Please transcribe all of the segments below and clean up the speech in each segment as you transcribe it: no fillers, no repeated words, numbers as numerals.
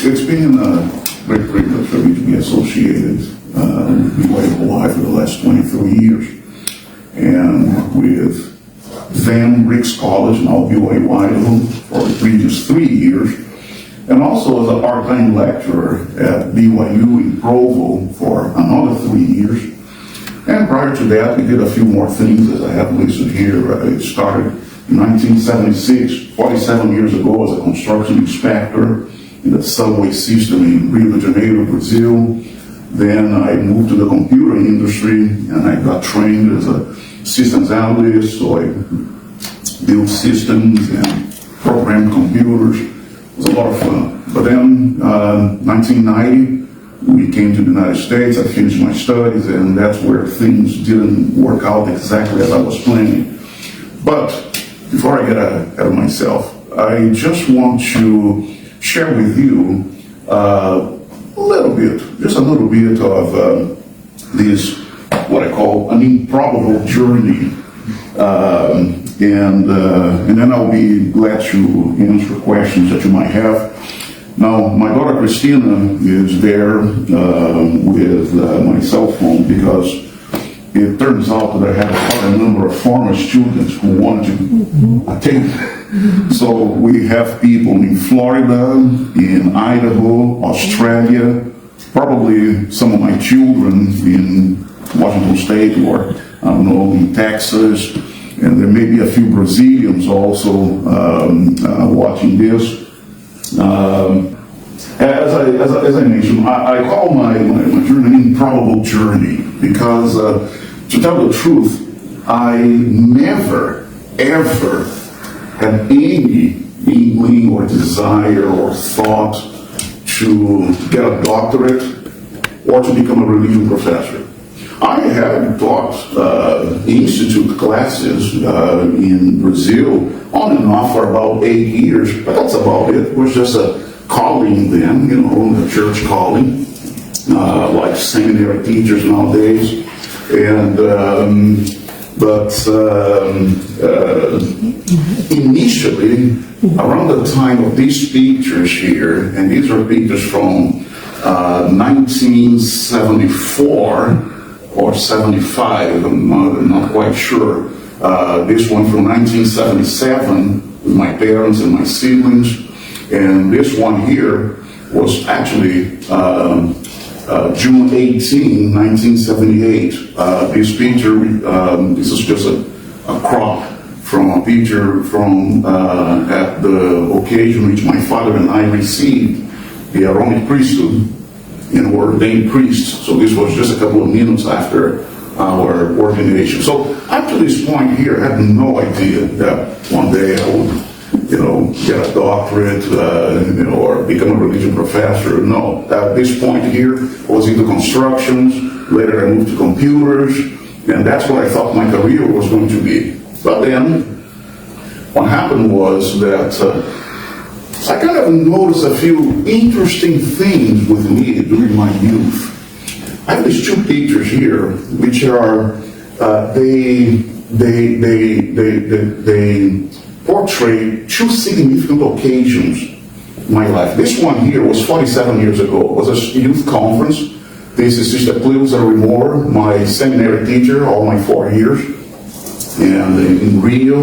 It's been a great privilege for me to be associated with BYU-Hawaii for the last 23 years. And with then Rick's College, now BYU-Hawaii, for the previous 3 years. And also as a part-time lecturer at BYU in Provo for another 3 years. And prior to that, we did a few more things as I have listed here. It started in 1976, 47 years ago, as a construction inspector in the subway system in Rio de Janeiro, Brazil. Then I moved to the computer industry and I got trained as a systems analyst, so I built systems and programmed computers. It was a lot of fun. But then, 1990, we came to the United States. I finished my studies, and that's where things didn't work out exactly as I was planning. But before I get ahead of myself, I just want to share with you just a little bit of this, what I call an improbable journey. And then I'll be glad to answer questions that you might have. Now, my daughter Christina is there with my cell phone because it turns out that I have quite a number of former students who want to attend. So we have people in Florida, in Idaho, Australia, probably some of my children in Washington State or, I don't know, in Texas. And there may be a few Brazilians also watching this. As I mentioned, I call my journey an improbable journey because, to tell the truth, I never, ever had any inkling or desire or thought to get a doctorate or to become a religion professor. I had taught institute classes in Brazil on and off for about 8 years, but that's about it. It was just a calling then, the church calling, like seminary teachers nowadays. And initially, around the time of these pictures here, and these are pictures from 1974 or 75, I'm not quite sure. This one from 1977 with my parents and my siblings. And this one here was actually June 18, 1978. This picture, this is just a crop from a picture from at the occasion which my father and I received the Aaronic Priesthood and were ordained priests. So this was just a couple of minutes after our ordination. So up to this point here, I had no idea that one day I would get a doctorate, or become a religion professor. No, at this point here, I was into constructions. Later I moved to computers, and that's what I thought my career was going to be. But then, what happened was that I kind of noticed a few interesting things with me during my youth. I have these two pictures here, which are, they portray two significant occasions in my life. This one here was 47 years ago. It was a youth conference. This is Sister Cleusa Remor, my seminary teacher, all my 4 years. And in Rio,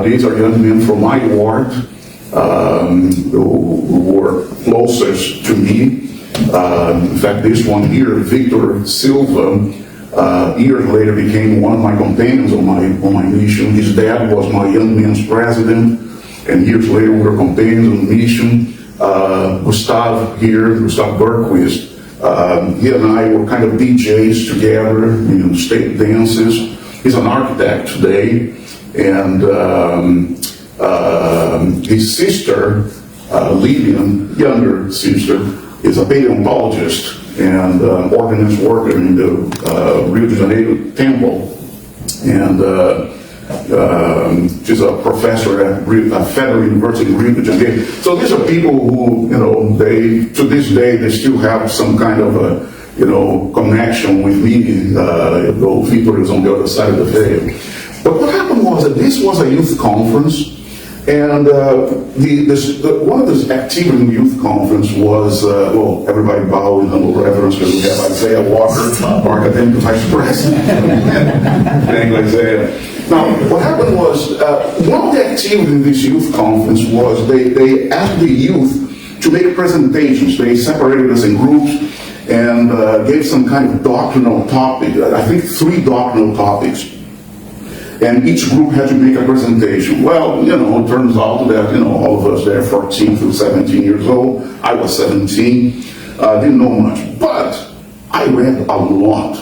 these are young men from my ward who were closest to me. In fact, this one here, Victor Silva, years later became one of my companions on my mission. His dad was my young men's president, and years later we were companions on the mission. Gustav Bergquist, he and I were kind of DJs together in state dances. He's an architect today, and his sister, Lillian, younger sister, is a paleontologist and ordnance worker in the Rio de Janeiro temple. And she's a professor at Federal University in Rio de Janeiro. So these are people who, to this day, they still have some kind of a, connection with me, though Victor is on the other side of the veil. But what happened was that this was a youth conference. And one of the activities in the youth conference was, everybody bowed in humble reverence because we have Isaiah Walker, our academic vice president. Thank you, Isaiah. Now, what happened was, one of the activities in this youth conference was they asked the youth to make presentations. They separated us in groups and gave some kind of doctrinal topic, I think 3 doctrinal topics. And each group had to make a presentation. Well, it turns out that, all of us there, 14 through 17 years old, I was 17, didn't know much. But I read a lot.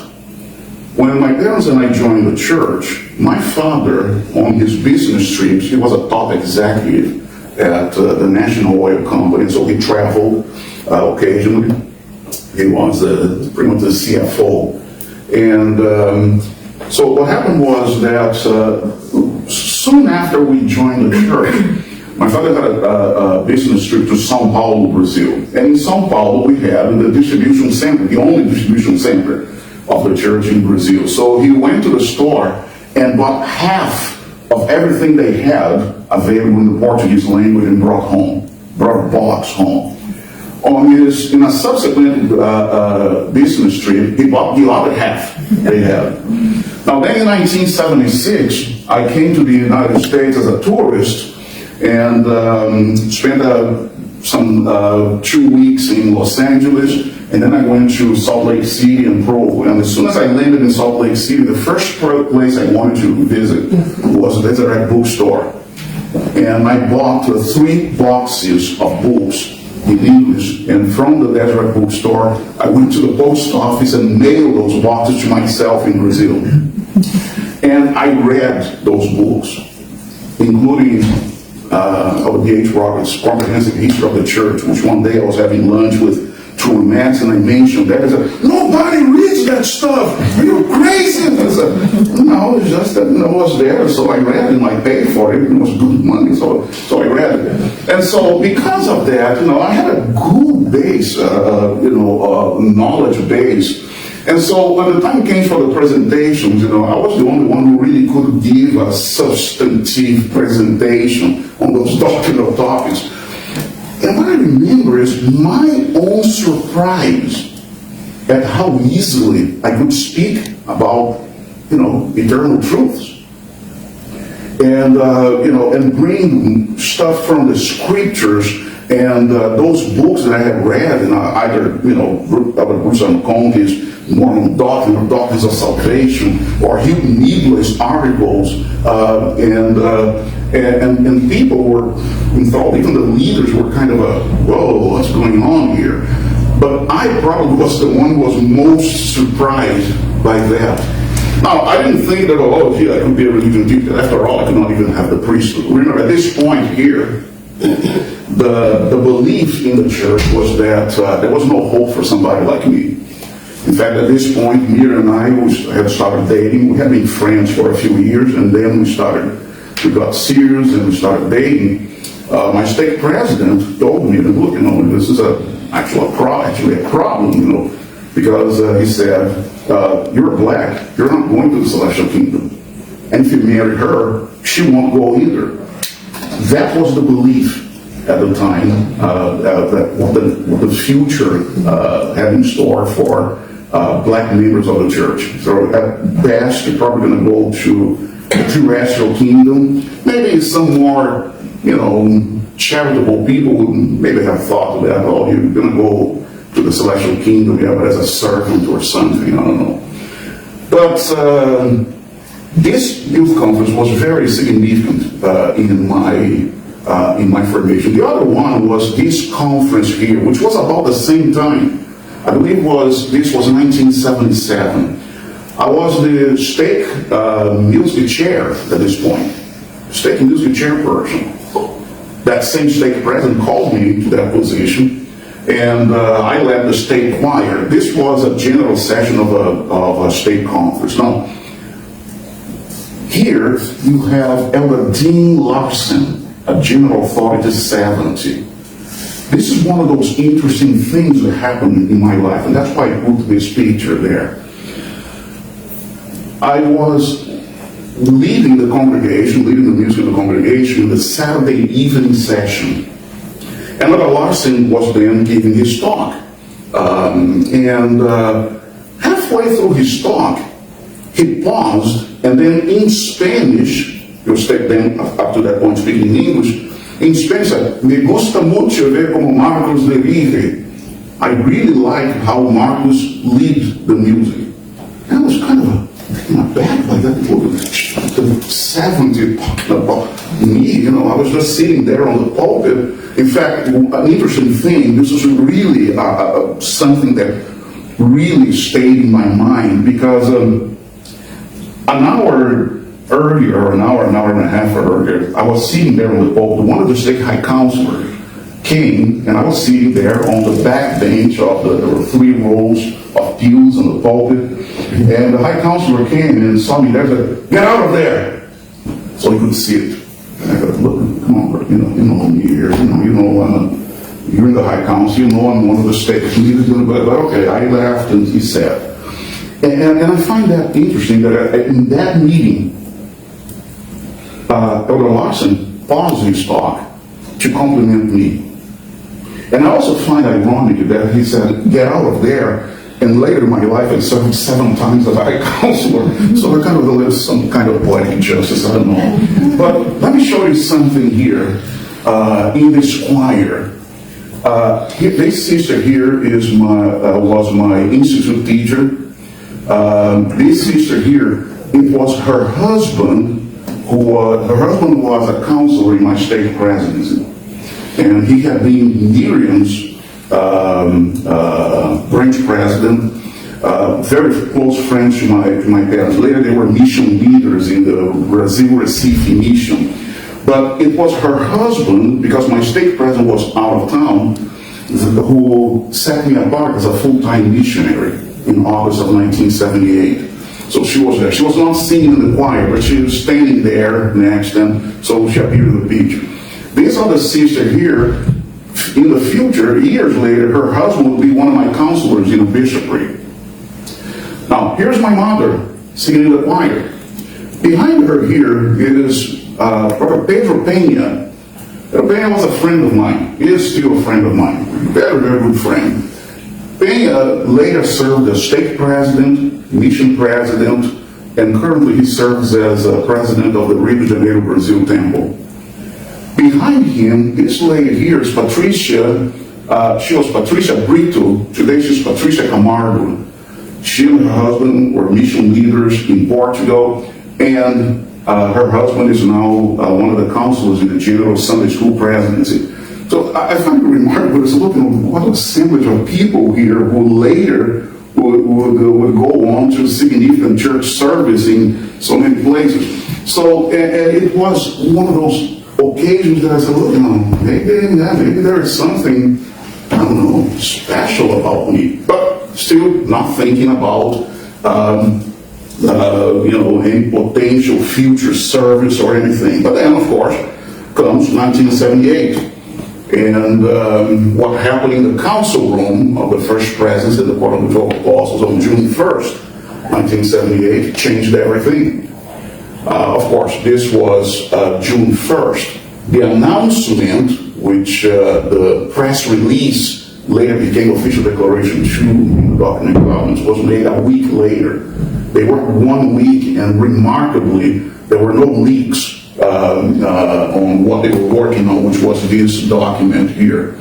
When my parents and I joined the church, my father, on his business trips, he was a top executive at the National Oil Company, so he traveled occasionally. He was pretty much the CFO. And so what happened was that soon after we joined the church, my father had a business trip to São Paulo, Brazil. And in São Paulo, we had the distribution center, the only distribution center of the church in Brazil. So he went to the store and bought half of everything they had available in the Portuguese language and brought a box home. In a subsequent business trip, he bought the other half they had. Now then in 1976, I came to the United States as a tourist and spent some 2 weeks in Los Angeles, and then I went to Salt Lake City and Provo. And as soon as I landed in Salt Lake City, the first place I wanted to visit was the Deseret bookstore. And I bought 3 boxes of books in English, and from the Deseret bookstore, I went to the post office and mailed those boxes to myself in Brazil. And I read those books, including D.H. Roberts' Comprehensive History of the Church, which one day I was having lunch with Truman Max, and I mentioned that. I said, nobody reads that stuff. Are you crazy? I said, no, it's just that it was there, so I read it, and I paid for it. It was good money, so I read it. And so because of that, I had a good base, knowledge base. And so when the time came for the presentations, I was the only one who really could give a substantive presentation on those doctrinal topics. And what I remember is my own surprise at how easily I could speak about, eternal truths. And, and bring stuff from the scriptures and those books that I had read, either, Robert Bruce McConaughey's Mormon Doctrine or Doctrines of Salvation, or Hugh Neebly's articles, and people were enthralled. Even the leaders were kind of whoa, what's going on here? But I probably was the one who was most surprised by that. Now, I didn't think that, I could be a religion teacher. After all, I could not even have the priesthood. Remember, at this point here, the belief in the church was that there was no hope for somebody like me. In fact, at this point, Mira and I had started dating. We had been friends for a few years, and then we got serious and we started dating. My stake president told me that, look, this is actually a problem, because he said, you're black, you're not going to the celestial kingdom. And if you marry her, she won't go either. That was the belief at the time, that what the future had in store for black members of the church. So at best, you're probably going to go to the terrestrial kingdom. Maybe some more, charitable people would maybe have thought that, you're going to go to the celestial kingdom, but as a servant or something, I don't know. But this youth conference was very significant in my formation. The other one was this conference here, which was about the same time. I believe this was 1977. I was the stake music chair at this point, stake music chairperson. That same stake president called me to that position, and I led the state choir. This was a general session of a state conference. Now, here you have Elder Dean Larson, a general authority 70. This is one of those interesting things that happened in my life, and that's why I put this picture there. I was leading the music of the congregation, congregation in the Saturday evening session. And Brother Larson was then giving his talk. Halfway through his talk, he paused, and then in Spanish, he was then up to that point speaking in English, in Spanish said, "Me gusta mucho ver como Marcos dirige." I really like how Marcos leads the music. And I was kind of back by that. The 70 about me, I was just sitting there on the pulpit. In fact, an interesting thing, this is really something that really stayed in my mind, because an hour earlier, an hour and a half earlier, I was sitting there on the pulpit. One of the state high counselors came, and I was sitting there on the back bench of there were 3 rows of pews on the pulpit, and the high counselor came and saw me there and said, "Get out of there!" So he could see it. And I go, "Look, come on, bro, you know me here, you're in the high council, I'm one of the state leaders," but okay, I laughed, and he said, and I find that interesting that in that meeting, Elder Larson paused his talk to compliment me. And I also find ironic that he said, "Get out of there," and later in my life I served 7 times as a high counselor, so I kind of live some kind of poetic justice, I don't know. But let me show you something here in this choir. This sister here was my institute teacher. This sister here, it was her husband her husband was a counselor in my state presidency, and he had been Miriam's branch president, very close friends to my parents. Later they were mission leaders in the Brazil Recife mission. But it was her husband, because my state president was out of town, who set me apart as a full-time missionary in August of 1978. So she was there. She was not singing in the choir, but she was standing there next, and so she appeared in the picture. This other sister here, in the future, years later, her husband would be one of my counselors in a bishopric. Now, here's my mother singing in the choir. Behind her here is Brother Pedro Peña. Pedro Peña was a friend of mine. He is still a friend of mine. Very, very good friend. Peña later served as state president, mission president, and currently he serves as president of the Rio de Janeiro, Brazil Temple. Behind him, this lady here is Patricia. She was Patricia Brito. Today she's Patricia Camargo. She and her husband were mission leaders in Portugal, and her husband is now one of the counselors in the General Sunday School presidency. So I find it remarkable to look at what assemblage of people here who later would go on to significant church service in so many places. So it was one of those occasions that I said, look, maybe there is something, I don't know, special about me. But still not thinking about any potential future service or anything. But then, of course, comes 1978. And what happened in the council room of the First Presidency in the Court of the 12 Apostles on June 1st, 1978, changed everything. Of course, this was June 1st. The announcement, which the press release later became official declaration 2 in the doctrinal, was made a week later. They worked 1 week, and remarkably, there were no leaks on what they were working on, which was this document here.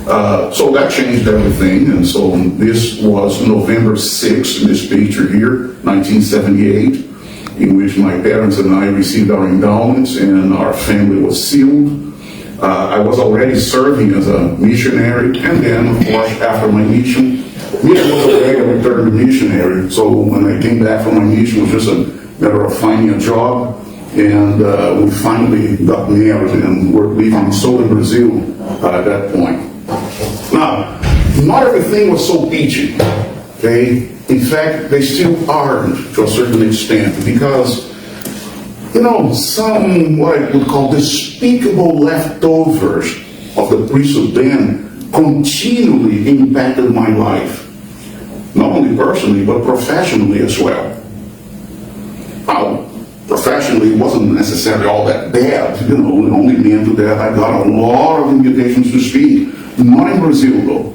So that changed everything, and so this was November 6th, this picture here, 1978, in which my parents and I received our endowments and our family was sealed. I was already serving as a missionary, and then, of course, after my mission was already a returned missionary. So when I came back from my mission, it was just a matter of finding a job. And we finally got married and were living in Southern Brazil at that point. Now, not everything was so peachy, okay? In fact, they still aren't to a certain extent, because, some what I would call despicable leftovers of the priesthood then continually impacted my life. Not only personally, but professionally as well. Now, professionally, it wasn't necessarily all that bad. It only meant that I got a lot of invitations to speak. Not in Brazil, though,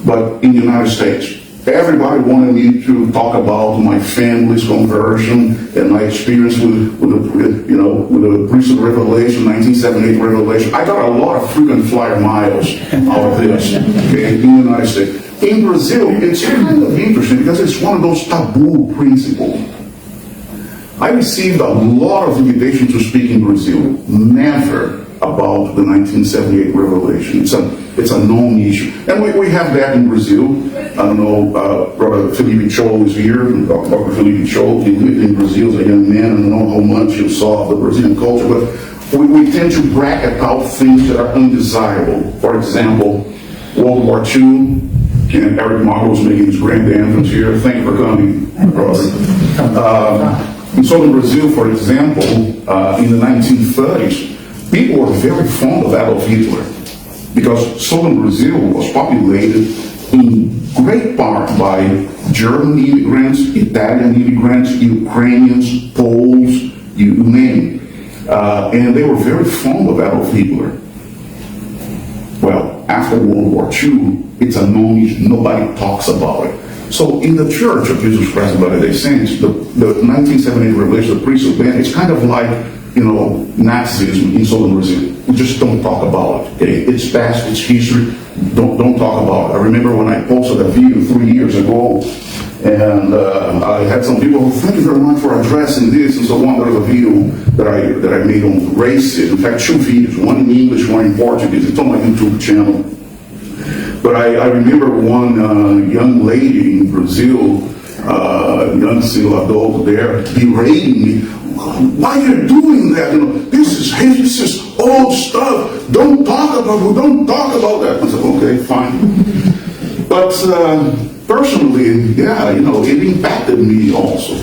but in the United States. Everybody wanted me to talk about my family's conversion and my experience with the priesthood revelation, 1978 revelation. I got a lot of frequent flyer miles out of this, okay, in the United States. In Brazil, it's kind of interesting because it's one of those taboo principles. I received a lot of invitations to speak in Brazil, never about the 1978 revelation. It's a known issue. And we have that in Brazil. I don't know, Brother Felipe Cho is here, Dr. Felipe Cho. He lived in Brazil as a young man. I don't know how much he saw of the Brazilian culture, but we tend to bracket out things that are undesirable. For example, World War II, and Eric Marlowe's making his grand entrance here. Thank you for coming, brother. In southern Brazil, for example, in the 1930s, people were very fond of Adolf Hitler because southern Brazil was populated in great part by German immigrants, Italian immigrants, Ukrainians, Poles, you name it. And they were very fond of Adolf Hitler. Well, after World War II, it's a known issue. Nobody talks about it. So in the Church of Jesus Christ of Latter-day Saints, the 1978 revelation, the priesthood ban, it's kind of like, Nazism in southern Brazil. We just don't talk about it. Okay? It's past, it's history. Don't talk about it. I remember when I posted a video 3 years ago, and I had some people who thank you very much for addressing this and so on. There was a video that I made on racism. In fact, 2 videos, one in English, one in Portuguese. It's on my YouTube channel. But I remember one young lady in Brazil, young single adult there, berating me. Why are you doing that? This is old stuff. Don't talk about that. I said, okay, fine. But personally, it impacted me also.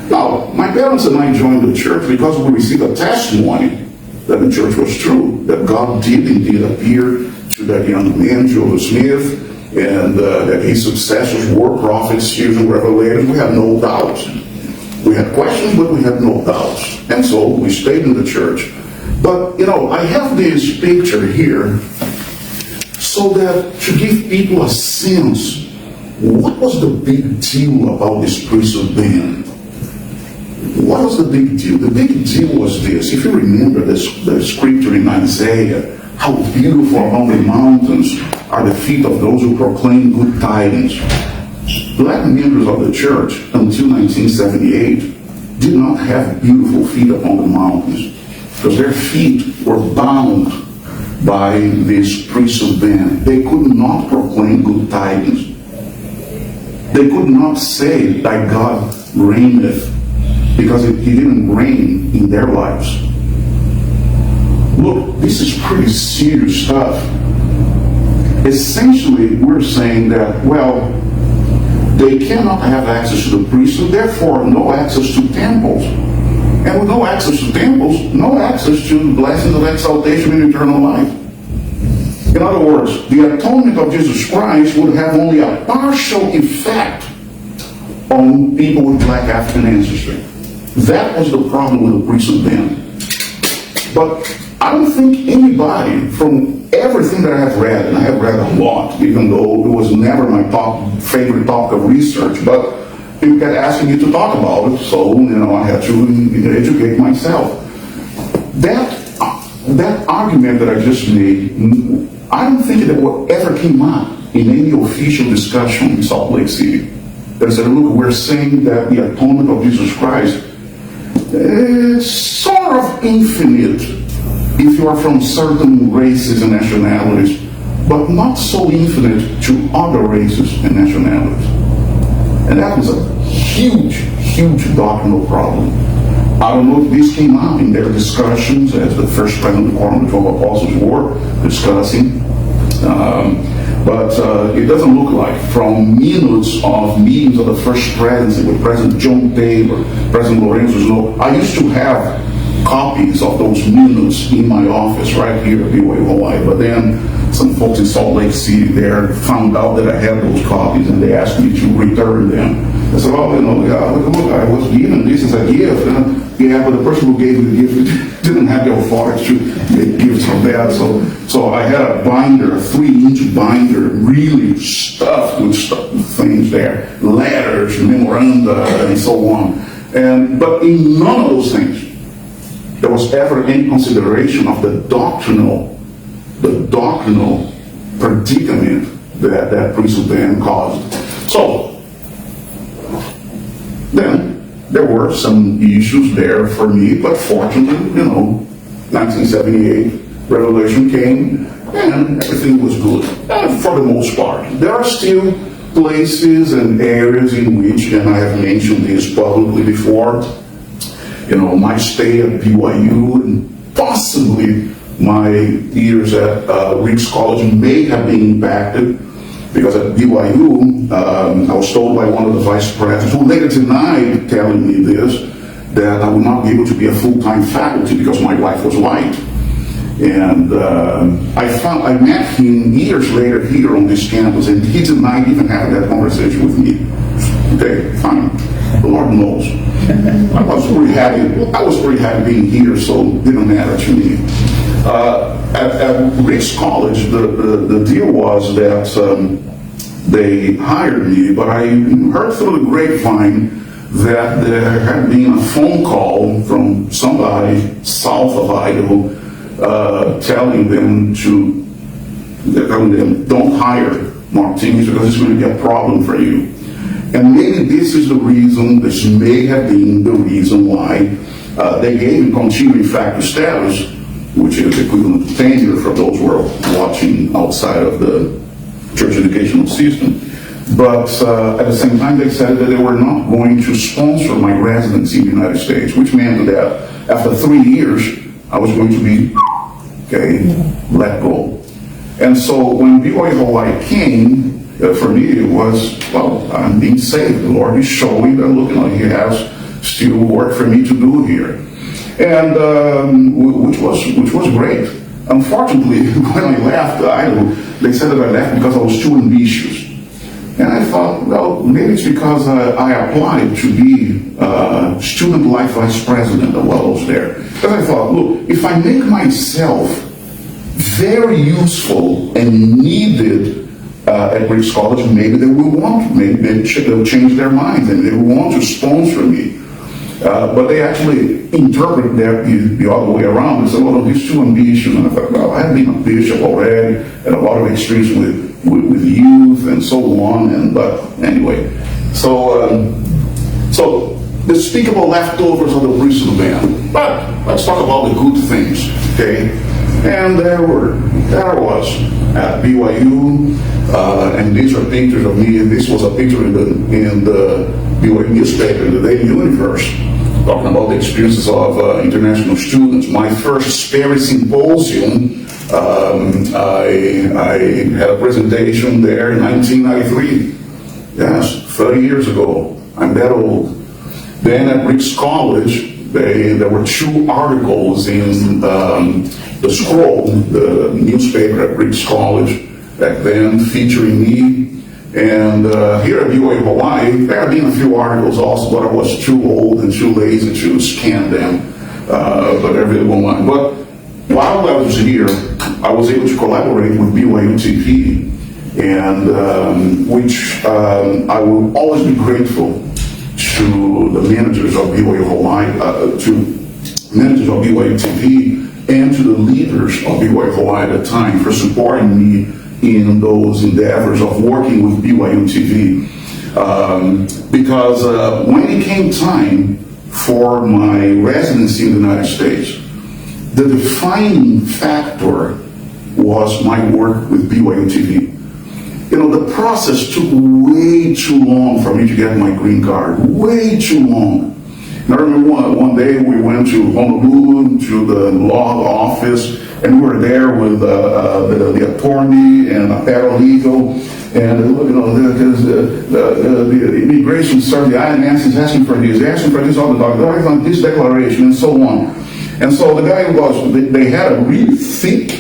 Now, my parents and I joined the church because we received a testimony that the church was true, that God did indeed appear to that young man, Joseph Smith, and that his successors were prophets, seers, and revelators. We had no doubts. We had questions, but we had no doubts. And so we stayed in the church. But, I have this picture here so that to give people a sense, what was the big deal about this priesthood ban? What was the big deal? The big deal was this. If you remember the scripture in Isaiah, how beautiful among the mountains are the feet of those who proclaim good tidings. Black members of the church until 1978 did not have beautiful feet upon the mountains because their feet were bound by this priesthood ban. They could not proclaim good tidings. They could not say, thy God reigneth, because he didn't reign in their lives. Look, this is pretty serious stuff. Essentially, we're saying that, well, they cannot have access to the priesthood, therefore no access to temples. And with no access to temples, no access to the blessings of exaltation and eternal life. In other words, the atonement of Jesus Christ would have only a partial effect on people with black African ancestry. That was the problem with the priesthood ban. But I don't think anybody, from everything that I have read, and I have read a lot, even though it was never my favorite topic of research, but people kept asking me to talk about it, so I had to educate myself. That argument that I just made, I don't think that ever came up in any official discussion in Salt Lake City. They said, look, we're saying that the atonement of Jesus Christ is sort of infinite if you are from certain races and nationalities, but not so infinite to other races and nationalities. And that was a huge, huge doctrinal problem. I don't know if this came out in their discussions as the first president quorum, the 12 apostles were discussing, but it doesn't look like. From minutes of meetings of the first presidency with President John Taylor, President Lorenzo Snow, I used to have copies of those minutes in my office right here at BYU-Hawaii, but then some folks in Salt Lake City there found out that I had those copies and they asked me to return them. I said, well, look, I was given this as a gift. Yeah, but the person who gave me the gift didn't have the authority to make gifts from that. So I had a binder, a 3-inch binder, really stuffed with things there, letters, memoranda, and so on. But in none of those things, there was ever any consideration of the doctrinal predicament that priesthood ban caused. So, then, there were some issues there for me, but fortunately, 1978, Revelation came, and everything was good, for the most part. There are still places and areas in which, and I have mentioned this publicly before, my stay at BYU, and possibly my years at Rick's College may have been impacted, because at BYU, I was told by one of the vice presidents, who later denied telling me this, that I would not be able to be a full-time faculty because my wife was white. And I met him years later here on this campus, and he denied even having that conversation with me. Okay, fine. The Lord knows. I was pretty happy being here, so it didn't matter to me. At Rick's College, the deal was that they hired me, but I heard through the grapevine that there had been a phone call from somebody south of Idaho telling them don't hire Martinez because it's going to be a problem for you. And maybe this may have been the reason why they gave him continuing factor status, which is equivalent to tenure for those who are watching outside of the church educational system. But at the same time, they said that they were not going to sponsor my residency in the United States, which meant that after 3 years, I was going to be, let go. And so when BYU-Hawaii came, for me it was, well, I'm being saved. The Lord is showing that, look, He has still work for me to do here. And which was great. Unfortunately, when I left Idaho, they said that I left because I was too ambitious. And I thought, well, maybe it's because I applied to be student life vice president while I was there. Because I thought, look, if I make myself very useful and needed at Rick's College, maybe they will want, maybe they'll change their minds and they will want to sponsor me. But they actually interpret that the other way around and said, well, he's too ambitious. And I thought, well, I've been a bishop already, and a lot of experience with youth and so on. But anyway, so despicable leftovers of the priesthood ban. But let's talk about the good things, okay? And there I was at BYU, and these are pictures of me. This was a picture in the BYU newspaper, in the Daily Universe, talking about the experiences of international students. My first Sperry Symposium, I had a presentation there in 1993. Yes, 30 years ago. I'm that old. Then at Rick's College, there were 2 articles in the Scroll, the newspaper at Rick's College back then, featuring me. And here at BYU-Hawaii, there have been a few articles also, but I was too old and too lazy to scan them. But they're available online. But while I was here, I was able to collaborate with BYU TV, and which I will always be grateful to the managers of BYU-Hawaii, to managers of BYU TV, and to the leaders of BYU-Hawaii at the time for supporting me in those endeavors of working with BYU TV. Because when it came time for my residency in the United States, the defining factor was my work with BYU TV. The process took way too long for me to get my green card, way too long. And I remember one day we went to Honolulu to the law office, and we were there with the attorney and a paralegal, and the immigration service, the INS is asking for this, all the documents, on this declaration, and so on. And so the guy they had a really thick,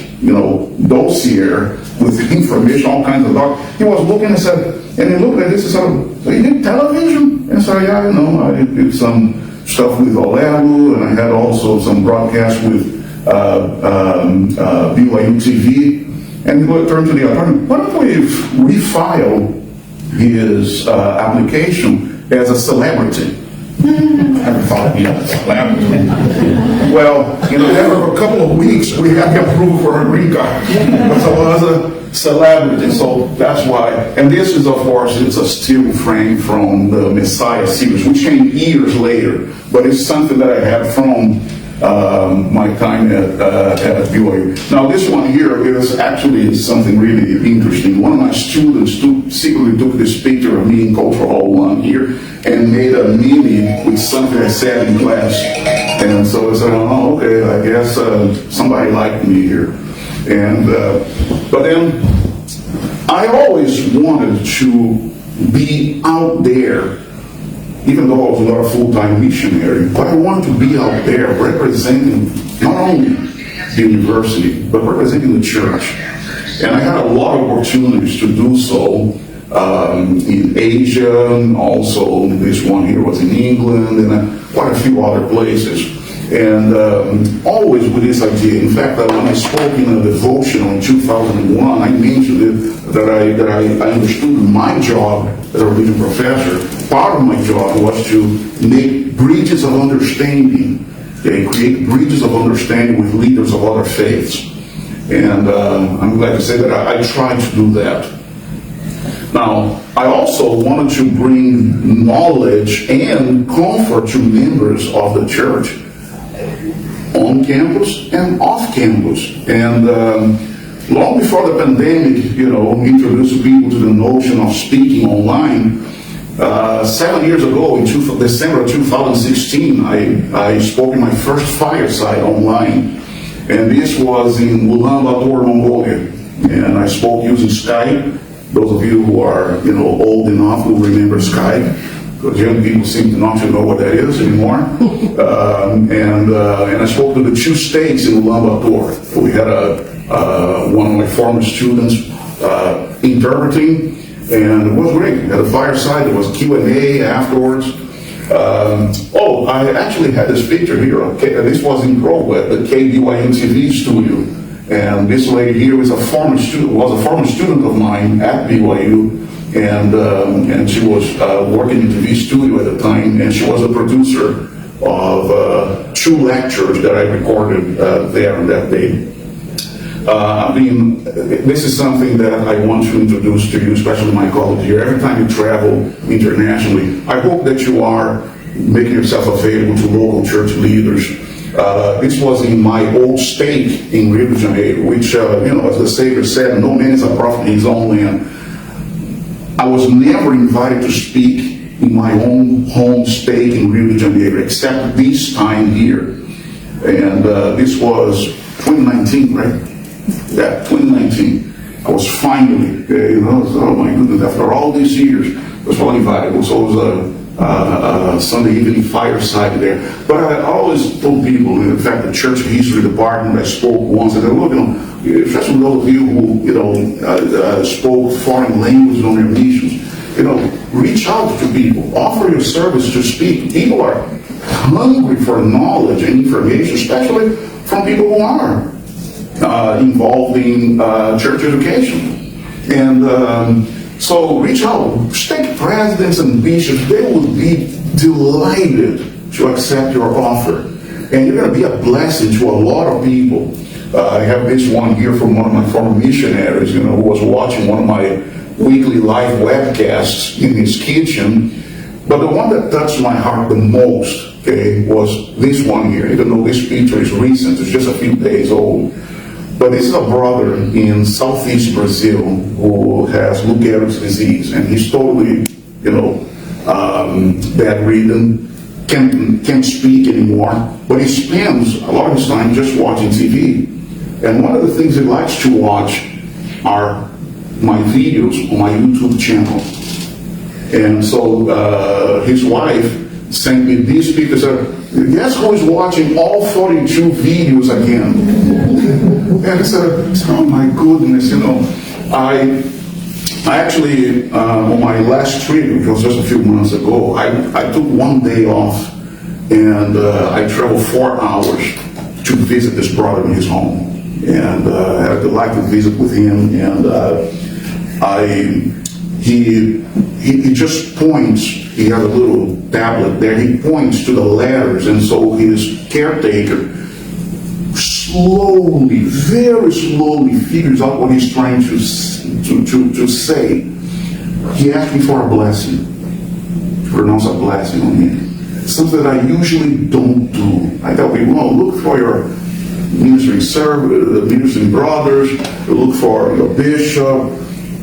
dossier with information, all kinds of documents. He was looking and he looked at this and said, So you did television? And so, yeah, I did some stuff with Olevo, and I had also some broadcasts with BYU TV. And he turned to the attorney, what if we refile his application as a celebrity? I never thought he'd be a celebrity. Well, after a couple of weeks, we had him approved for a green card. So I was a celebrity, so that's why. And this is, of course, it's a still frame from the Messiah series, which came years later, but it's something that I had from my time at BYU. Now, this one here is actually something really interesting. One of my students secretly took this picture of me in Cultural Hall 1 here and made a meme with something I said in class. And so I said, oh, okay, I guess somebody liked me here. And but then I always wanted to be out there, even though I was not a full-time missionary, but I wanted to be out there representing not only the university, but representing the church. And I had a lot of opportunities to do so in Asia, and also this one here was in England, and quite a few other places. And always with this idea. In fact, when I spoke in a devotional in 2001, I mentioned it, that I understood my job as a religion professor. Part of my job was to make bridges of understanding, create bridges of understanding with leaders of other faiths. And I'm glad to say that I tried to do that. Now, I also wanted to bring knowledge and comfort to members of the church on campus and off campus. And long before the pandemic, introduced people to the notion of speaking online, 7 years ago, in December of 2016, I spoke in my first fireside online. And this was in Ulaanbaatar, Mongolia. And I spoke using Skype. Those of you who are, old enough will remember Skype, because young people seem to not to know what that is anymore. And I spoke to the 2 states in Ulaanbaatar. We had one of my former students interpreting, and it was great. We had a fireside. There was Q&A afterwards. I actually had this picture here. This was in Provo at the BYU TV studio. And this lady here was a former student of mine at BYU, and she was working in the TV studio at the time, and she was a producer of 2 lectures that I recorded there on that day. This is something that I want to introduce to you, especially my colleagues here. Every time you travel internationally, I hope that you are making yourself available to local church leaders. This was in my old state in Rio de Janeiro, which, as the Savior said, no man is a prophet in his own land. I was never invited to speak in my own home state in Rio de Janeiro, except this time here. And this was 2019, right? Yeah, 2019. I was finally, oh my goodness, after all these years, I was finally invited. So it was a Sunday evening fireside there. But I always told people, in fact, the church history department, I spoke once, and I said, look, especially those of you who, spoke foreign languages on their missions, reach out to people, offer your service to speak. People are hungry for knowledge and information, especially from people who are involved in church education. And so reach out. Stake presidents and bishops, they will be delighted to accept your offer. And you're going to be a blessing to a lot of people. I have this one here from one of my former missionaries, who was watching one of my weekly live webcasts in his kitchen. But the one that touched my heart the most, was this one here. Even though this picture is recent, it's just a few days old. But this is a brother in southeast Brazil who has Lou Gehrig's disease, and he's totally, bedridden, can't speak anymore. But he spends a lot of his time just watching TV. And one of the things he likes to watch are my videos on my YouTube channel. And so his wife sent me these pictures. Guess who is watching all 42 videos again? And I said, oh my goodness, I actually, on my last trip, which was just a few months ago, I took one day off, and I traveled 4 hours to visit this brother in his home. And I had the delight to visit with him, and he just points. He has a little tablet there. He points to the letters, and so his caretaker slowly, very slowly figures out what he's trying to say. He asked me for a blessing, to pronounce a blessing on him. Something that I usually don't do. I tell people, well, look for your ministering brothers, look for your bishop,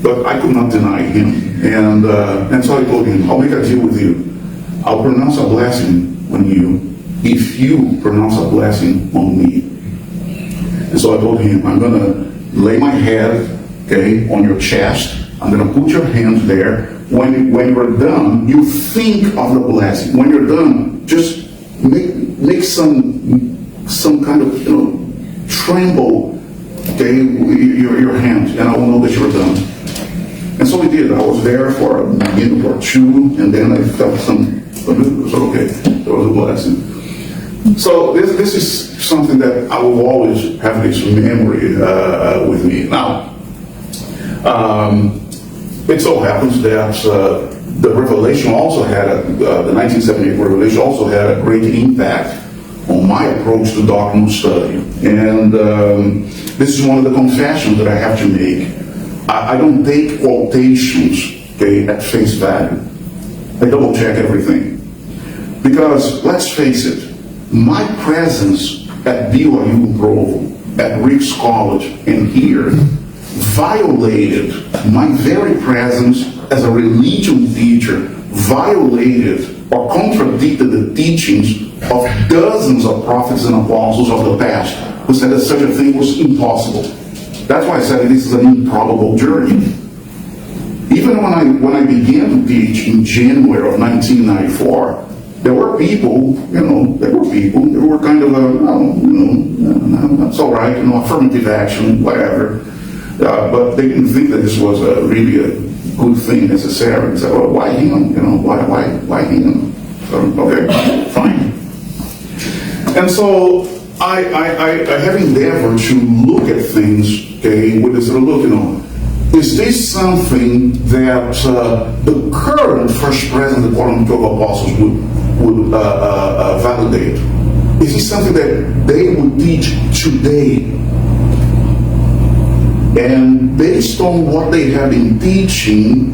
but I could not deny him. And so I told him, I'll make a deal with you. I'll pronounce a blessing on you if you pronounce a blessing on me. And so I told him, I'm going to lay my head, okay, on your chest. I'm going to put your hands there. When you're done, you think of the blessing. When you're done, just make some kind of, tremble, okay, your hands, and I will know that you're done. And so we did. I was there for a minute or two, and then I felt some. It was okay. There was a blessing. So this is something that I will always have this memory with me. Now, it so happens that the revelation also had, the 1978 revelation also had a great impact on my approach to doctrinal study. And this is one of the confessions that I have to make. I don't take quotations, okay, at face value. I double check everything. Because, let's face it, my presence at BYU Improbable, at Rick's College, and here, violated my very presence as a religion teacher, violated or contradicted the teachings of dozens of prophets and apostles of the past who said that such a thing was impossible. That's why I said this is an improbable journey. Even when I began to teach in January of 1994, there were people, they were kind of that's all right, affirmative action, whatever. But they didn't think that this was really a good thing necessarily. They said, well, why him? Why him? So, okay, fine. And so I have endeavored to look at things, okay, with this look, is this something that the current First President of the Quorum of Apostles would validate? Is this something that they would teach today? And based on what they have been teaching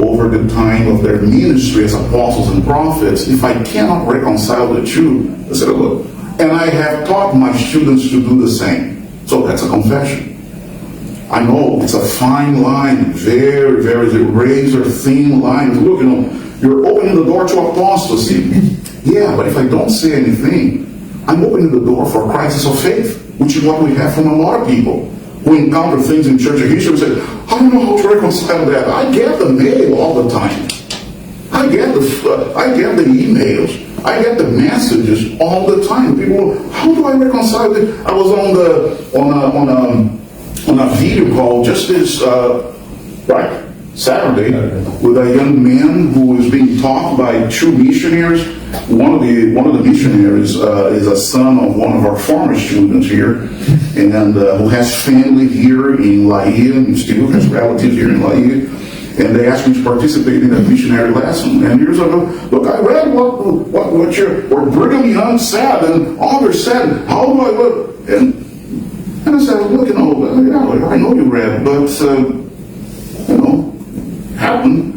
over the time of their ministry as apostles and prophets, if I cannot reconcile the two, I said, look, and I have taught my students to do the same. So that's a confession. I know it's a fine line, very, very razor thin line. Look, you're opening the door to apostasy. Yeah, but if I don't say anything, I'm opening the door for a crisis of faith, which is what we have from a lot of people who encounter things in church history and say, I don't know how to reconcile that. I get the mail all the time. I get the emails. I get the messages all the time. People, how do I reconcile this? I was on a video call just this Saturday with a young man who is being taught by 2 missionaries. One of the missionaries is a son of one of our former students here, and who has family here in Laie, and still has relatives here in Laie. And they asked me to participate in that missionary lesson. And years ago, look, I read what Brigham Young said and others said. How do I look? And I said, look, I know you read, but happened.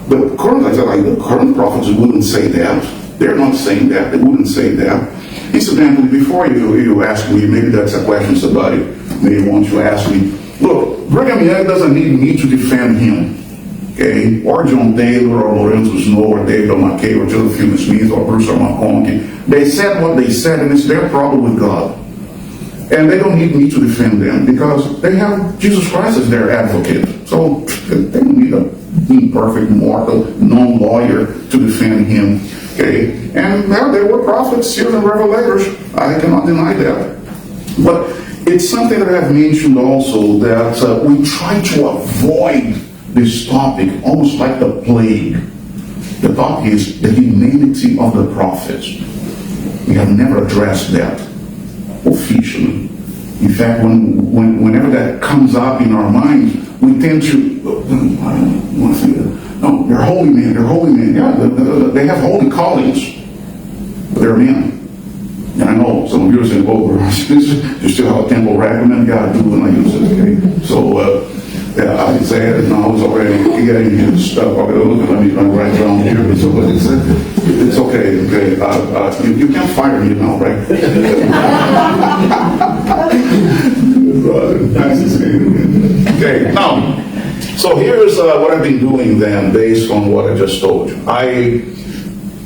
But the current prophets wouldn't say that. They're not saying that. They wouldn't say that. Incidentally, before you ask me, maybe that's a question somebody may want to ask me. Look, Brigham Young doesn't need me to defend him. Okay, or John Taylor, or Lorenzo Snow, or David McKay, or Josephine Smith, or Bruce McConkie. They said what they said, and it's their problem with God. And they don't need me to defend them, because they have Jesus Christ as their advocate. So they don't need an imperfect, mortal, non-lawyer to defend him. Okay, and there were prophets, seers, and revelators. I cannot deny that. But it's something that I've mentioned also, that we try to avoid this topic almost like the plague. The topic is the humanity of the prophets. We have never addressed that officially. In fact, whenever that comes up in our minds, we tend to, I don't want to say that. No, they're holy men, they're holy men. Yeah, they have holy callings, but they're men. And I know some of you are saying, well, you still have a temple recommend, God, do when I use it, okay? So, Isaiah knows already getting his stuff. Okay, look, let me write down here. So it's okay. You can't fire me now, right? Okay, now, so here's what I've been doing then, based on what I just told you. I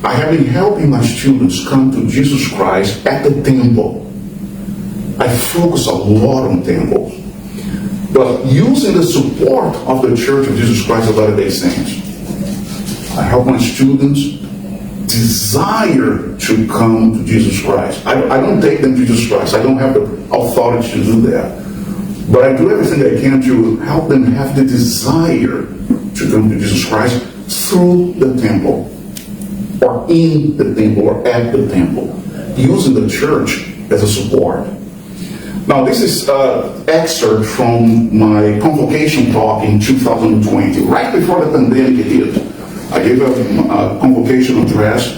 have been helping my students come to Jesus Christ at the temple. I focus a lot on temples, but using the support of the Church of Jesus Christ of Latter-day Saints. I help my students desire to come to Jesus Christ. I don't take them to Jesus Christ. I don't have the authority to do that. But I do everything I can to help them have the desire to come to Jesus Christ through the temple, or in the temple, or at the temple, using the church as a support. Now, this is an excerpt from my convocation talk in 2020, right before the pandemic hit. I gave a convocation address,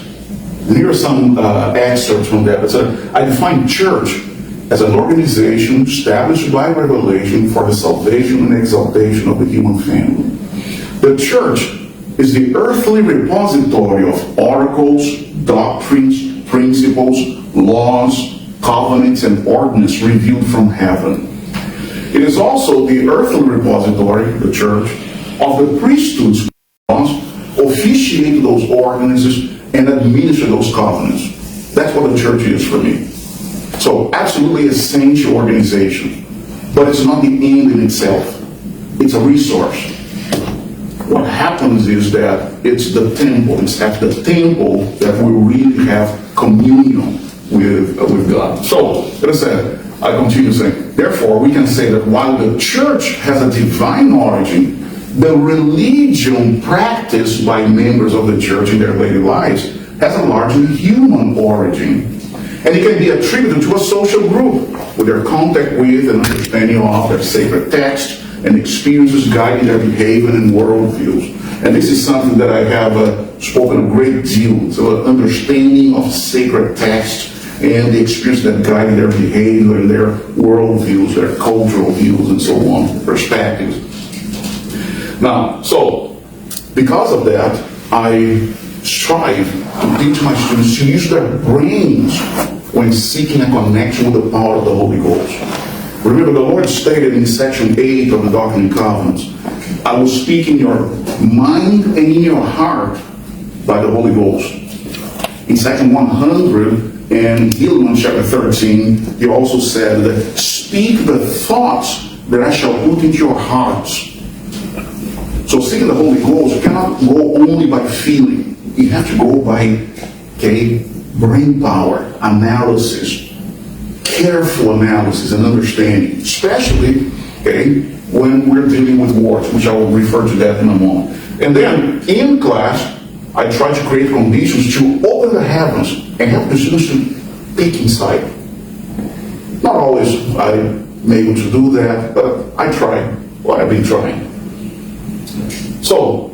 and here are some excerpts from that. I define church as an organization established by revelation for the salvation and exaltation of the human family. The church is the earthly repository of oracles, doctrines, principles, laws, covenants, and ordinances revealed from heaven. It is also the earthly repository, the church, of the priesthoods laws, officiate those ordinances, and administer those covenants. That's what the church is for me. So, absolutely essential organization. But it's not the end in itself. It's a resource. What happens is that it's the temple. It's at the temple that we really have communion with God. So, as I said, I continue saying, therefore, we can say that while the church has a divine origin, the religion practiced by members of the church in their daily lives has a largely human origin. And it can be attributed to a social group with their contact with and understanding of their sacred text and experiences guiding their behavior and worldviews. And this is something that I have spoken a great deal. So understanding of sacred text and the experience that guide their behavior and their worldviews, their cultural views, and so on, perspectives. Now, so, because of that, I strive to teach my students to use their brains when seeking a connection with the power of the Holy Ghost. Remember, the Lord stated in section 8 of the Doctrine and Covenants, I will speak in your mind and in your heart by the Holy Ghost. In section 100 and Helaman chapter 13, he also said that, speak the thoughts that I shall put into your hearts. So seeking the Holy Ghost, you cannot go only by feeling. You have to go by, brain power, analysis, careful analysis and understanding, especially, when we're dealing with words, which I will refer to that in a moment. And then, in class, I try to create conditions to open the heavens and help the students to peek inside. Not always I'm able to do that, but I try what I've been trying. So,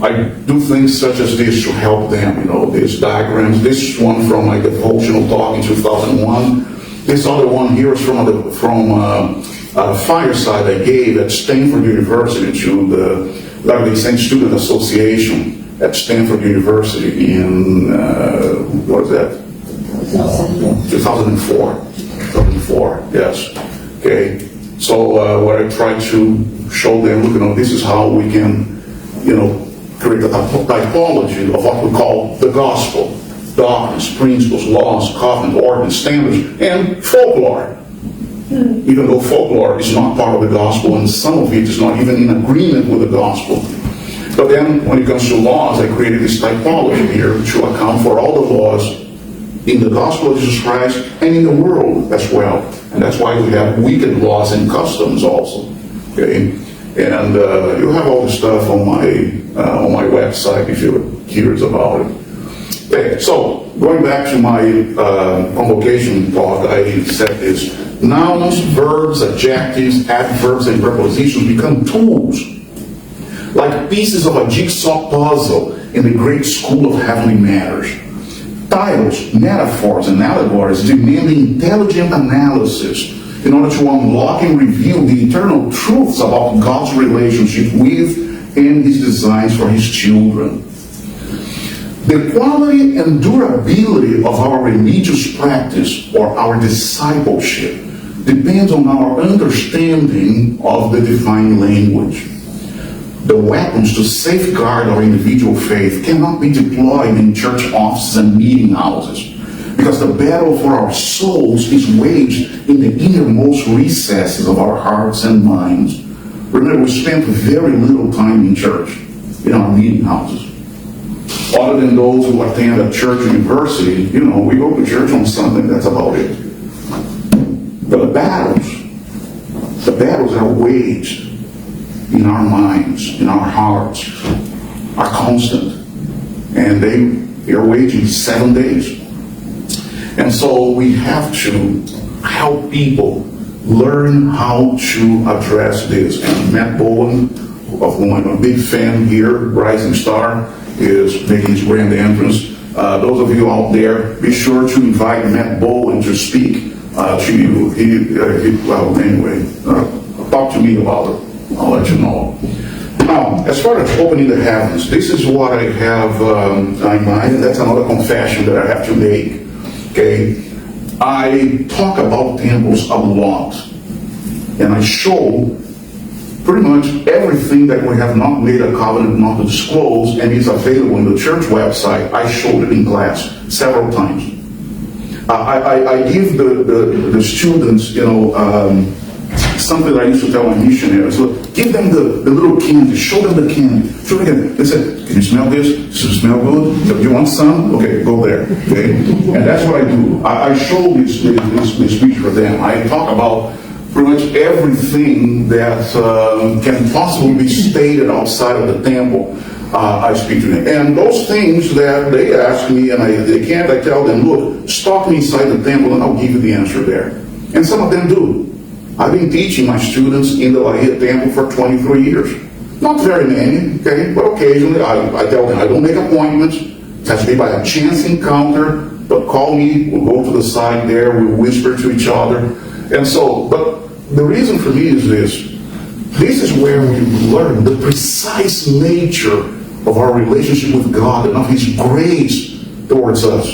I do things such as this to help them, these diagrams. This one from my devotional talk in 2001. This other one here is from a fireside I gave at Stanford University to the Latter-day Saints Student Association at Stanford University in, 2004. 2004, yes. Okay. So what I try to show them, this is how we can, create a typology of what we call the gospel. Doctrines, principles, laws, covenant, ordinance, standards, and folklore. Even though folklore is not part of the gospel, and some of it is not even in agreement with the gospel. But then, when it comes to laws, I created this typology here to account for all the laws in the gospel of Jesus Christ and in the world as well. And that's why we have wicked laws and customs also. Okay? And you have all the stuff on my website if you're curious about it. Okay, so going back to my convocation talk, I said this: nouns, verbs, adjectives, adverbs, and prepositions become tools, like pieces of a jigsaw puzzle in the great school of heavenly matters. Titles, metaphors, and allegories demand intelligent analysis in order to unlock and reveal the eternal truths about God's relationship with and His designs for His children. The quality and durability of our religious practice or our discipleship depends on our understanding of the divine language. The weapons to safeguard our individual faith cannot be deployed in church offices and meeting houses, because the battle for our souls is waged in the innermost recesses of our hearts and minds. Remember, we spend very little time in church, in our meeting houses. Other than those who attend a church university, we go to church on Sunday, that's about it. But the battles are waged in our minds, in our hearts, are constant. And they are waging 7 days. And so we have to help people learn how to address this. And Matt Bowen, of whom I'm a big fan here, rising star, is making his grand entrance. Those of you out there, be sure to invite Matt Bowen to speak to you. Talk to me about it. I'll let you know. Now, as far as opening the heavens, this is what I have in mind. That's another confession that I have to make. Okay? I talk about temples a lot, and I show pretty much everything that we have not made a covenant not to disclose and is available in the church website. I showed it in class several times. I give the students, something that I used to tell my missionaries: look, give them the little candy, show them the candy. Show them. They said, can you smell this? Does it smell good? Do you want some? Okay, go there. Okay, and that's what I do. I show this speech for them. I talk about pretty much everything that can possibly be stated outside of the temple. I speak to them. And those things that they ask me and they can't, I tell them, look, stop me inside the temple and I'll give you the answer there. And some of them do. I've been teaching my students in the Lahia temple for 23 years. Not very many, okay, but occasionally I tell them I don't make appointments. It has to be by a chance encounter, but call me, we'll go to the side there, we'll whisper to each other. And so, but the reason for me is this. This is where we learn the precise nature of our relationship with God and of His grace towards us.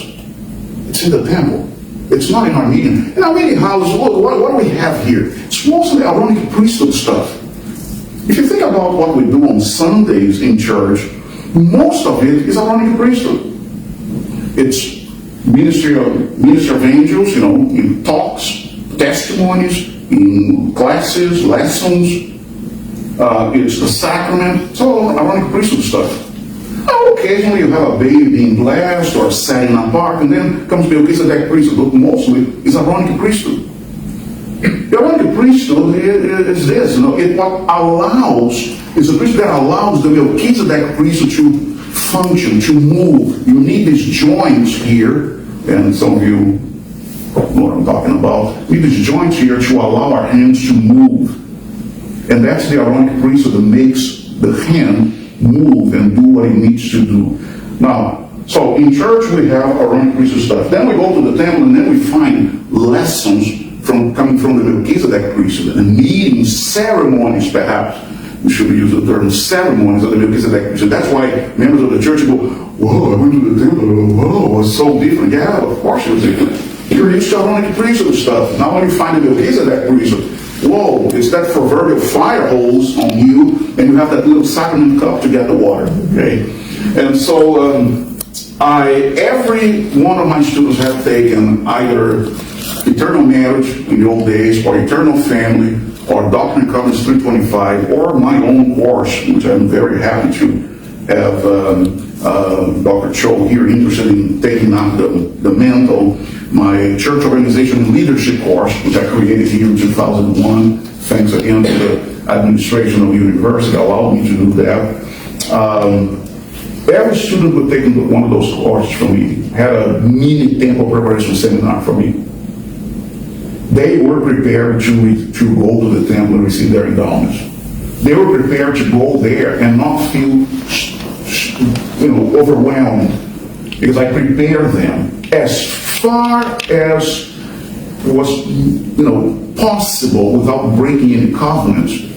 It's in the temple. It's not in our meeting. In our meeting houses, what do we have here? It's mostly Aaronic Priesthood stuff. If you think about what we do on Sundays in church, most of it is Aaronic Priesthood. It's ministry of angels, in talks, testimonies, in classes, lessons. It's the sacrament. It's all Aaronic Priesthood stuff. Now, occasionally you have a baby being blessed or setting apart, and then comes Melchizedek Priesthood, but mostly it's Aaronic Priesthood. The Aaronic Priesthood is this, it what allows, it's a priesthood that allows the Melchizedek Priesthood to function, to move. You need these joints here, and some of you know what I'm talking about. We need these joints here to allow our hands to move. And that's the Aaronic Priesthood that makes the hand move and do what it needs to do. Now, so in church we have Aaronic Priesthood stuff. Then we go to the temple and then we find lessons coming from the Melchizedek Priesthood and meetings, ceremonies perhaps. We should use the term ceremonies of the Melchizedek Priesthood. That's why members of the church go, whoa, I went to the temple, whoa, it was so different. Yeah, of course it was different. You're used to Aaronic Priesthood stuff. Now when you find the Melchizedek Priesthood, whoa, it's that proverbial fire hose on you, and you have that little sacrament cup to get the water, okay? And so every one of my students have taken either eternal marriage in the old days, or eternal family, or Doctrine and Covenants 325, or my own course, which I'm very happy to have Dr. Cho here interested in taking up the mantle. My church organization leadership course, which I created here in 2001, thanks again to the administration of the university, allowed me to do that. Every student who taken one of those courses from me had a mini temple preparation seminar from me. They were prepared to go to the temple and receive their endowments. They were prepared to go there and not feel, overwhelmed, because I prepared them as far as was, possible without breaking any covenants,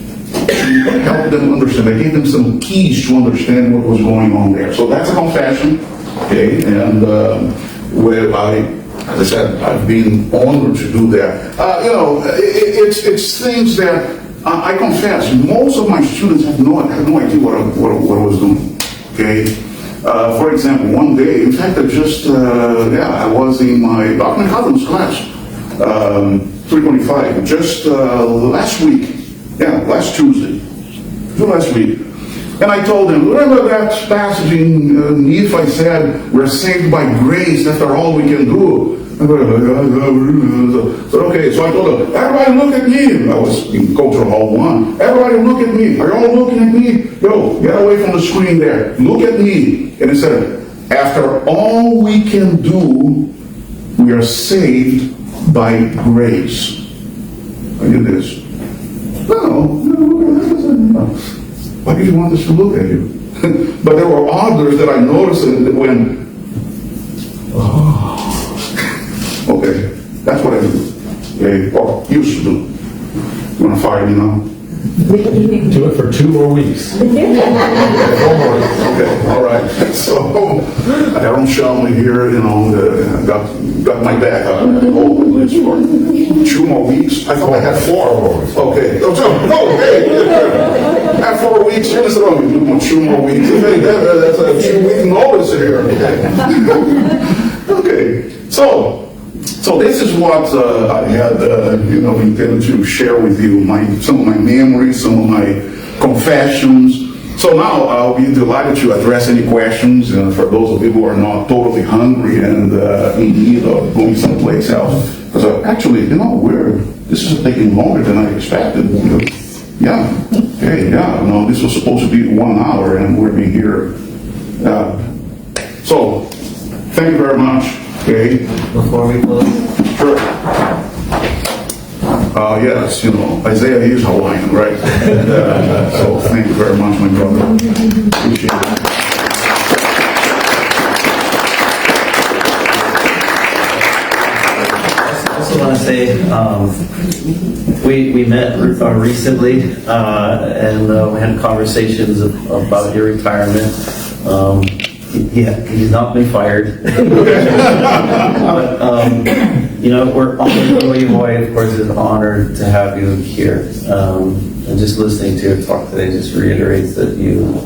to help them understand. I gave them some keys to understand what was going on there. So that's a confession, okay? And as I said, I've been honored to do that. It's things that I confess. Most of my students had no idea what I was doing. Okay. For example, one day, in fact, I was in my document covenants class, 325, just last week. Yeah, last Tuesday. Last week. And I told them, remember that passage in Nephi said, we're saved by grace, after all we can do. Okay, so I told them, everybody look at me. I was in Cultural Hall 1. Everybody look at me. Are you all looking at me? Yo, get away from the screen there. Look at me. And he said, after all we can do, we are saved by grace. I did this. No. Why did you want us to look at you? But there were others that I noticed that when, okay, that's what I do. Okay, or used to do. You want to fire me now? Do it for 2 more weeks. Okay, all right. So Aaron Shelby here, got my back up for 2 more weeks. I thought I had 4 more weeks. Okay. Hey, I had 4 weeks. You said, you want 2 more weeks. Hey, that's a 2-week notice here. Okay. So this is what I had, intended to share with you, some of my memories, some of my confessions. So now I'll be delighted to address any questions for those of you who are not totally hungry and in need of going someplace else. Because actually, this is taking longer than I expected. This was supposed to be 1 hour and we're being here. So, thank you very much. Okay. Before we close? Sure. Yes, Isaiah is Hawaiian, right? So thank you very much, my brother. Appreciate it. I also want to say we met recently and we had conversations about your retirement. He's not been fired. But, we're honored. BYU-Hawaii, of course, is honored to have you here. And just listening to your talk today just reiterates that you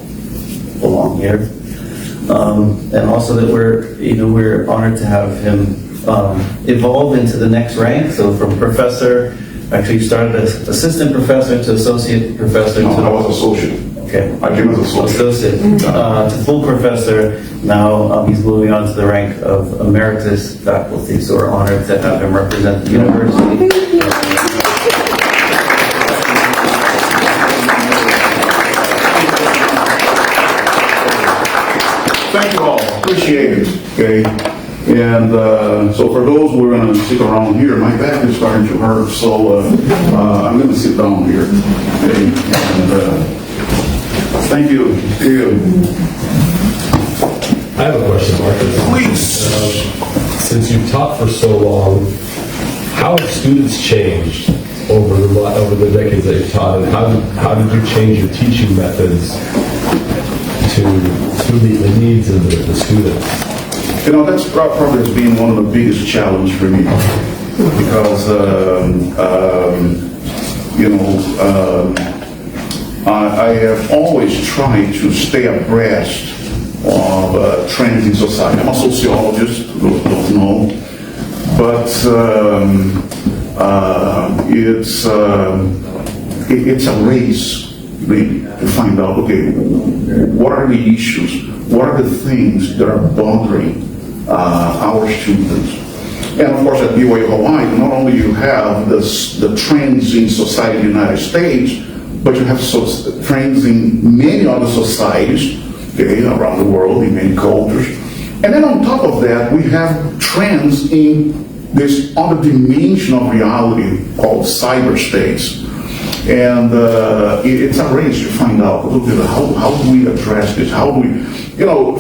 belong here. And also that we're honored to have him evolve into the next rank. So from professor, actually you started as assistant professor to associate professor. No, I was associate. Okay. I came as associate. To full professor. Now he's moving on to the rank of emeritus faculty. So we're honored to have him represent the university. Thank you all. Appreciate it. Okay. And so for those who are going to stick around here, my back is starting to hurt, so I'm going to sit down here. Okay. And, thank you. I have a question, Marcus. Please. Since you've taught for so long, how have students changed over the decades that you've taught, and how did you change your teaching methods to meet the needs of the students? That's probably has been one of the biggest challenges for me, because I have always tried to stay abreast of trends in society. I'm a sociologist, those who don't know, but it's a race, really, to find out, okay, what are the issues? what are the things that are bothering our students. And of course, at BYU-Hawaii, not only you have the trends in society in the United States, but you have trends in many other societies, okay, around the world, in many cultures. And then on top of that, we have trends in this other dimension of reality called cyberspace. And it's a race to find out how do we address this? How do we,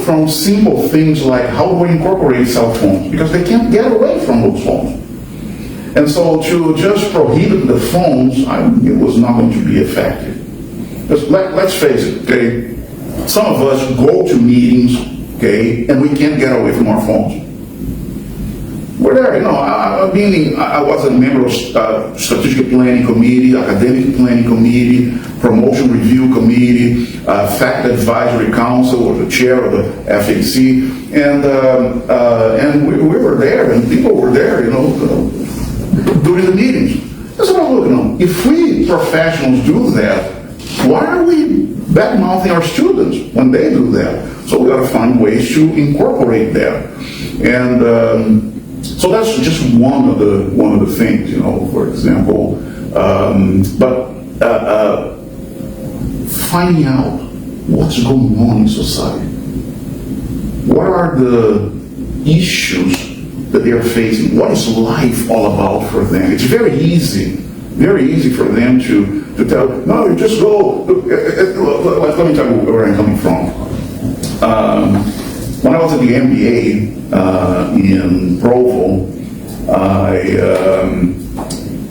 from simple things like how do we incorporate cell phones? Because they can't get away from those phones. And so to just prohibit the phones, it was not going to be effective. Because let's face it, okay? Some of us go to meetings, okay, and we can't get away from our phones. We're there, I was a member of strategic planning committee, academic planning committee, promotion review committee, fact advisory council, or the chair of the FAC, and we were there, and people were there, during the meetings. That's what I'm looking at. If we professionals do that, why are we bad-mouthing our students when they do that? So we got to find ways to incorporate that, and. So that's just one of the things, for example. But finding out what's going on in society. What are the issues that they are facing? What is life all about for them? It's very easy for them to tell, no, you just go. Let me tell you where I'm coming from. When I was at the MBA in Provo,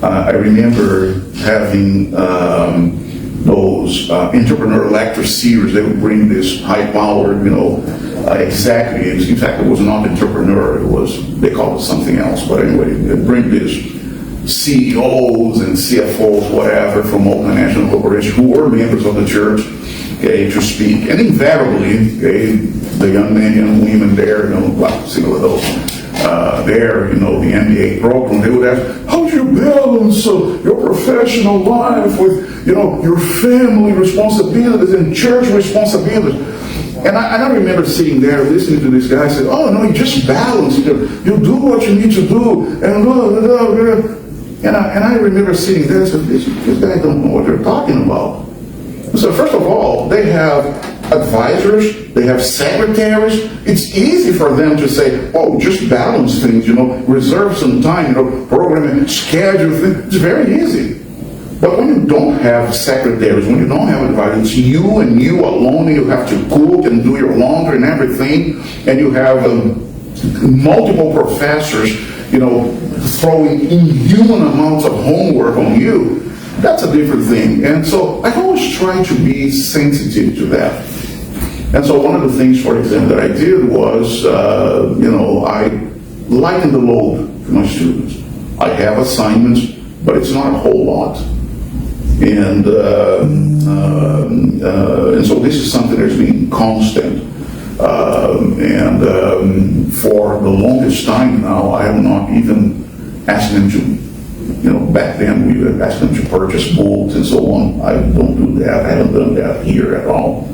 I remember having those entrepreneur lecture series. They would bring this high-powered, executives. In fact, it was not entrepreneur. They called it something else. But anyway, they'd bring these CEOs and CFOs, whatever, from multinational corporations who were members of the church, okay, to speak. And invariably, okay, the young men and women there, single adults, there, the MBA program, they would ask, how do you balance your professional life with, your family responsibilities and church responsibilities? And I remember sitting there listening to this guy say, oh, no, you just balance. You do what you need to do. And blah, blah, blah, blah. And I remember sitting there and said, this guy don't know what they're talking about. So first of all, they have advisors, they have secretaries. It's easy for them to say, oh, just balance things, reserve some time, programming, schedule things. It's very easy. But when you don't have secretaries, when you don't have advisors, it's you and you alone, and you have to cook and do your laundry and everything, and you have multiple professors, throwing inhuman amounts of homework on you. That's a different thing. And so I always try to be sensitive to that. And so one of the things, for example, that I did was, I lightened the load for my students. I have assignments, but it's not a whole lot. And so this is something that's been constant. For the longest time now, I have not even asked them to, back then we would ask them to purchase books and so on. I don't do that. I haven't done that here at all.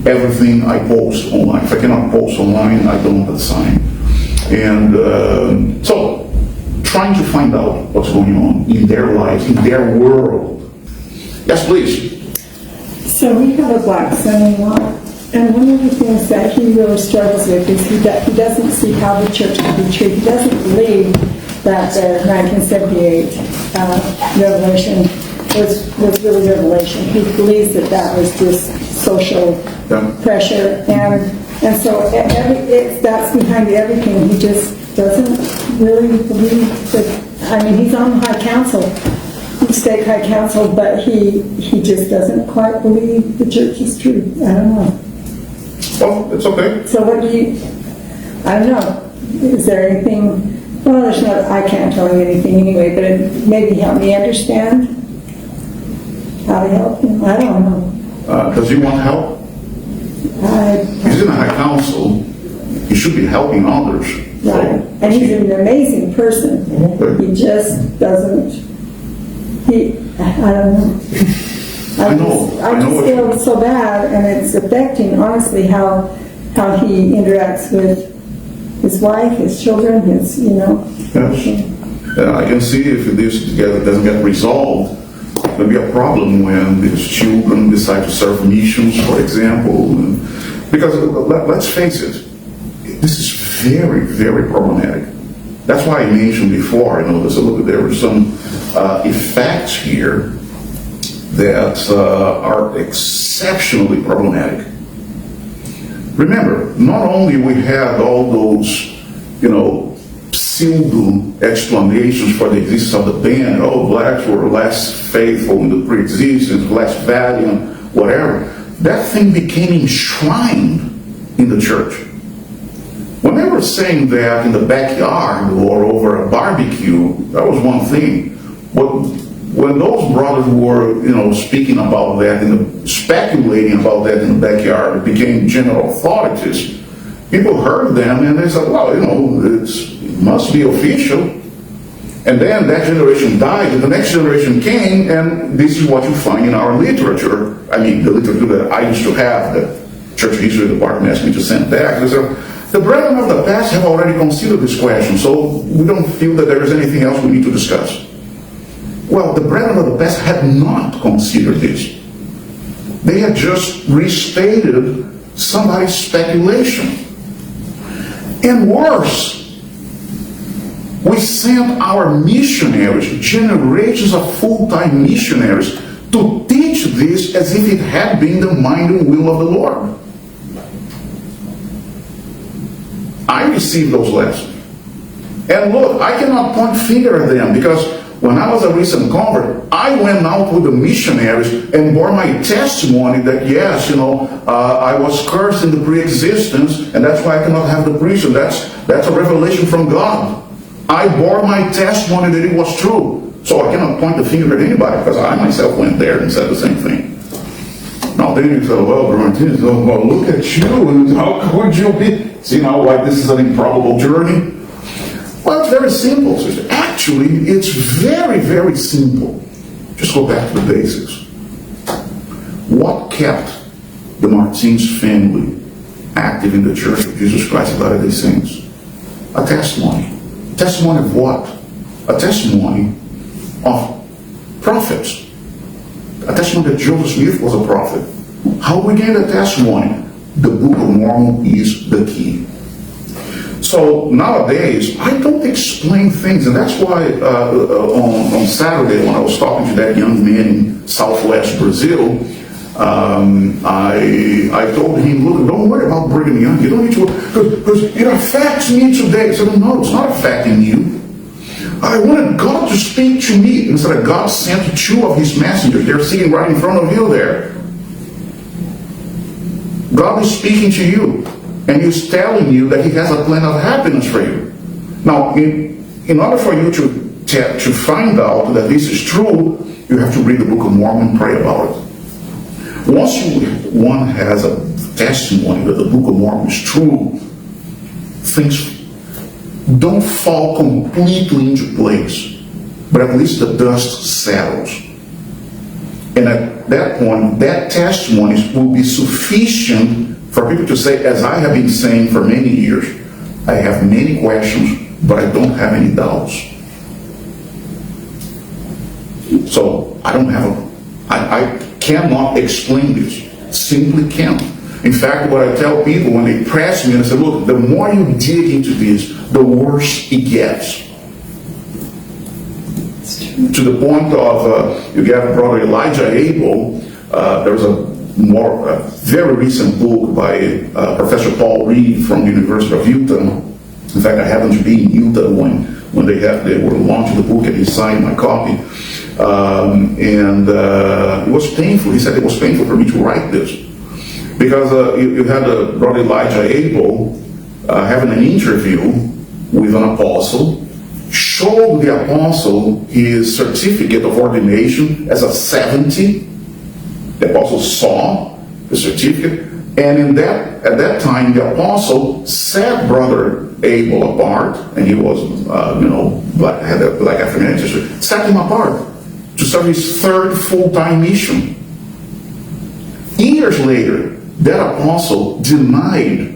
Everything I post online. If I cannot post online, I don't assign. And so, trying to find out what's going on in their lives, in their world. Yes, please. So we have a black son-in-law, and one of the things that he really struggles with is he doesn't see how the church can be treated. He doesn't believe that the 1978 revelation was really revelation. He believes that was just social pressure, and so that's behind everything. He just doesn't really believe that. He's on high council, state high council, but he just doesn't quite believe the church is true. I don't know. Well, it's okay. So what do you? I don't know. Is there anything? Well, there's not. I can't tell you anything anyway, but it maybe help me understand how to help him. I don't know. Does he want help? He's in a high council. He should be helping others. Right, and he's an amazing person. Okay. He just doesn't. I don't know. I just feel so bad, and it's affecting honestly how how he interacts with his wife, his children, his, Yes. I can see if this together doesn't get resolved, there'll be a problem when these children decide to serve missions, for example. Because let's face it, this is very, very problematic. That's why I mentioned before, there were some effects here that are exceptionally problematic. Remember, not only we had all those, pseudo explanations for the existence of the band, blacks were less faithful in the pre-existence, less valiant, whatever. That thing became enshrined in the church. When they were saying that in the backyard or over a barbecue, that was one thing. But when those brothers were, speaking about that, speculating about that in the backyard, it became general authorities. People heard them and they said, well, it must be official. And then that generation died, and the next generation came, and this is what you find in our literature. I mean, the literature that I used to have, the Church History Department asked me to send back. They said, the brethren of the past have already considered this question, so we don't feel that there is anything else we need to discuss. Well, the brethren of the past had not considered this. They had just restated somebody's speculation. And worse, we sent our missionaries, generations of full-time missionaries, to teach this as if it had been the mind and will of the Lord. I received those lessons. And look, I cannot point finger at them, because when I was a recent convert, I went out with the missionaries and bore my testimony that yes, I was cursed in the pre-existence, and that's why I cannot have the priesthood. That's a revelation from God. I bore my testimony that it was true. So I cannot point the finger at anybody, because I myself went there and said the same thing. Now then you say, well, look at you, and how could you be? See now why this is an improbable journey? Well, it's very simple, sister. Actually, it's very, very simple. Just go back to the basics. What kept the Martins family active in the Church of Jesus Christ of Latter-day Saints? A testimony. Testimony of what? A testimony of prophets. A testimony that Joseph Smith was a prophet. How we gain a testimony? The Book of Mormon is the key. So nowadays, I don't explain things, and that's why on Saturday when I was talking to that young man in Southwest Brazil, I told him, look, don't worry about Brigham Young. You don't need to, because it affects me today. I said, no, it's not affecting you. I wanted God to speak to me. Instead, God sent two of his messengers. They're sitting right in front of you there. God is speaking to you, and he's telling you that he has a plan of happiness for you. Now, in order for you to find out that this is true, you have to read the Book of Mormon and pray about it. Once one has a testimony that the Book of Mormon is true, things don't fall completely into place, but at least the dust settles. And at that point, that testimony will be sufficient for people to say, as I have been saying for many years, I have many questions, but I don't have any doubts. So I cannot explain this. Simply can't. In fact, what I tell people when they press me and I say, look, the more you dig into this, the worse it gets. To the point of, you get Brother Elijah Abel, there's a very recent book by Professor Paul Reed from the University of Utah. In fact, I happened to be in Utah when they were launching the book, and he signed my copy. It was painful. He said it was painful for me to write this, because you had Brother Elijah Abel having an interview with an apostle, showed the apostle his certificate of ordination as a 70. The apostle saw the certificate, and at that time the apostle set Brother Abel apart, and he was had a black African ancestry, set him apart to serve his third full-time mission. Years later, that apostle denied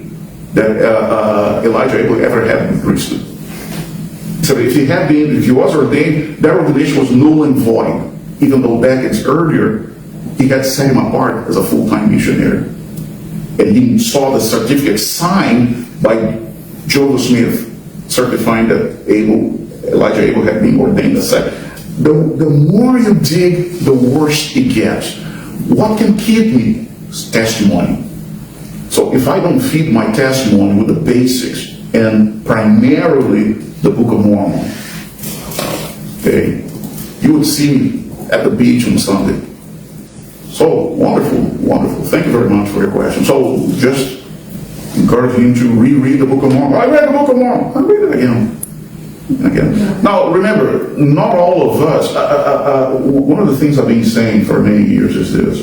that Elijah ever had in the priesthood. So if he was ordained, that revelation was null and void, even though decades earlier, he had set him apart as a full-time missionary. And he saw the certificate signed by Joseph Smith, certifying that Elijah Abel had been ordained as such. The more you dig, the worse it gets. What can keep me? Testimony. So if I don't feed my testimony with the basics, and primarily the Book of Mormon, okay, you would see me at the beach on Sunday. So wonderful, wonderful. Thank you very much for your question. So just encourage him to reread the Book of Mormon. I read the Book of Mormon. I'll read it again. Now remember, not all of us. One of the things I've been saying for many years is this.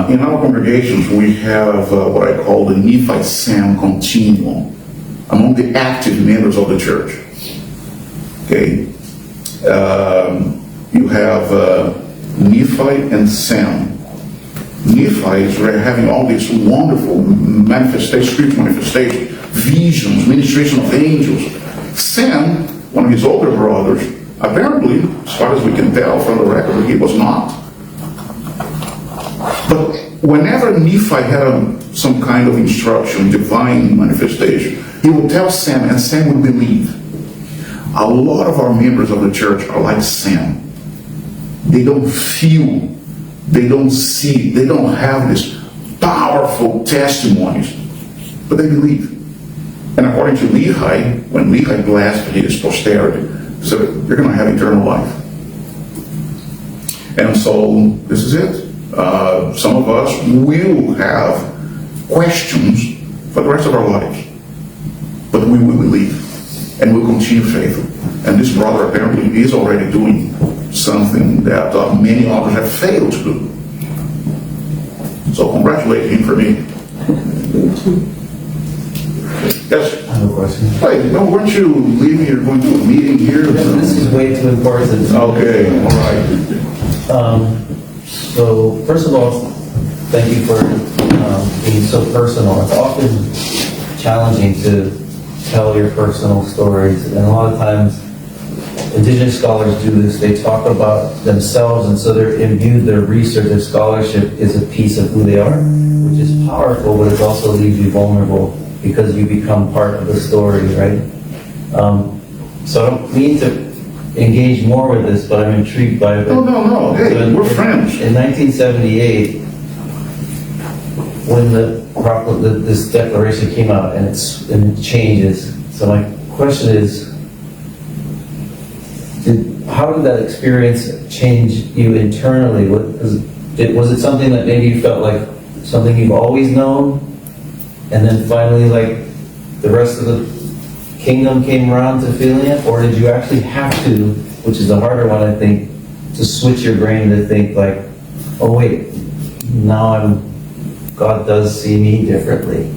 In our congregations, we have what I call the Nephi and Sam continuum among the active members of the church. Okay, you have Nephi and Sam. Nephi is having all these wonderful manifestations, spiritual manifestations, visions, ministration of angels. Sam, one of his older brothers, apparently, as far as we can tell from the record, he was not. But whenever Nephi had some kind of instruction, divine manifestation, he would tell Sam, and Sam would believe. A lot of our members of the church are like Sam. They don't feel, they don't see, they don't have this powerful testimonies, but they believe. And according to Lehi, when Lehi blessed his posterity, he said, you're going to have eternal life. And so this is it. Some of us will have questions for the rest of our lives, but we will believe and we'll continue faithful. And this brother apparently is already doing something that many others have failed to do. So congratulate him for me. Yes? I have a question. Wait, no, weren't you leaving? You're going to a meeting here? This is way too important. Okay, all right. So, first of all, thank you for being so personal. It's often challenging to tell your personal stories, and a lot of times indigenous scholars do this. They talk about themselves, and so they're imbued, their research, their scholarship is a piece of who they are, which is powerful, but it also leaves you vulnerable because you become part of the story, right? So I don't mean to engage more with this, but I'm intrigued by it. No. Hey, we're friends. In 1978, when this declaration came out, and it changes. So my question is, how did that experience change you internally? Was it something that maybe you felt like something you've always known, and then finally, like, the rest of the kingdom came around to feeling it, or did you actually have to, which is the harder one, I think, to switch your brain to think like, oh wait, now God does see me differently?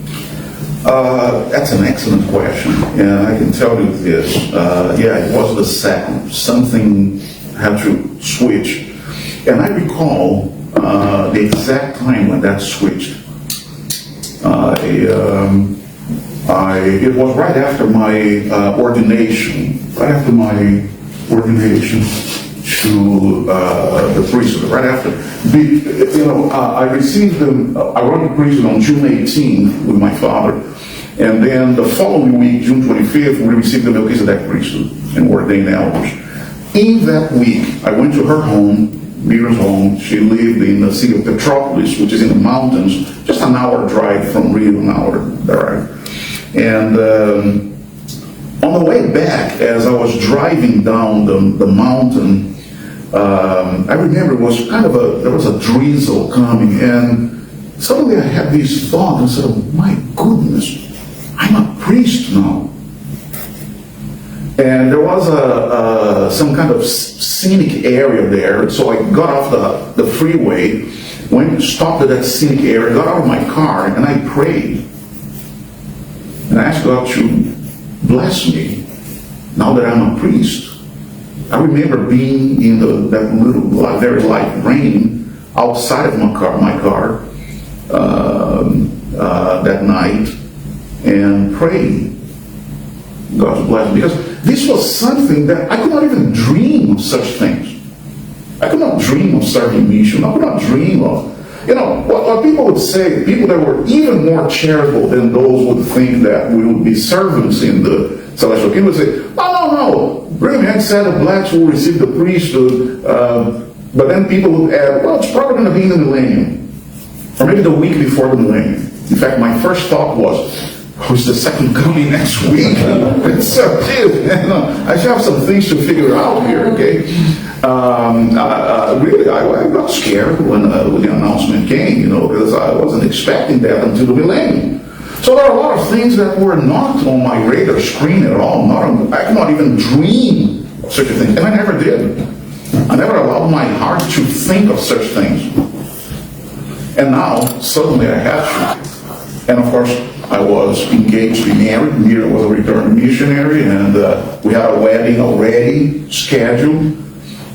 That's an excellent question, and I can tell you this. It was the second. Something had to switch, and I recall the exact time when that switched. It was right after my ordination to the priesthood, right after. I received the Aaronic Priesthood on June 18th with my father, and then the following week, June 25th, we received the Melchizedek Priesthood and ordained elders. In that week, I went to her home, Mira's home. She lived in the city of Petropolis, which is in the mountains, just an hour drive from Rio, an hour drive. And on the way back, as I was driving down the mountain, I remember there was a drizzle coming, and suddenly I had this thought and said, oh, my goodness, I'm a priest now. And there was some kind of scenic area there, so I got off the freeway, stopped at that scenic area, got out of my car, and I prayed. And I asked God to bless me now that I'm a priest. I remember being in that very light rain outside of my car, that night and prayed God's blessing, because this was something that I could not even dream of such things. I could not dream of serving mission. I could not dream of, what people would say, people that were even more charitable than those would think that we would be servants in the celestial kingdom would say, no, Brigham Young said the blacks will receive the priesthood, but then people would add, well, it's probably going to be in the millennium, or maybe the week before the millennium. In fact, my first thought was, who's the second coming next week? It's so cute. I should have some things to figure out here, okay? Really, I got scared when the announcement came, because I wasn't expecting that until the millennium. So there are a lot of things that were not on my radar screen at all. I could not even dream of such a thing, and I never did. I never allowed my heart to think of such things. And now, suddenly I had to. And of course, I was engaged to be married. Mira was a returned missionary, and we had a wedding already scheduled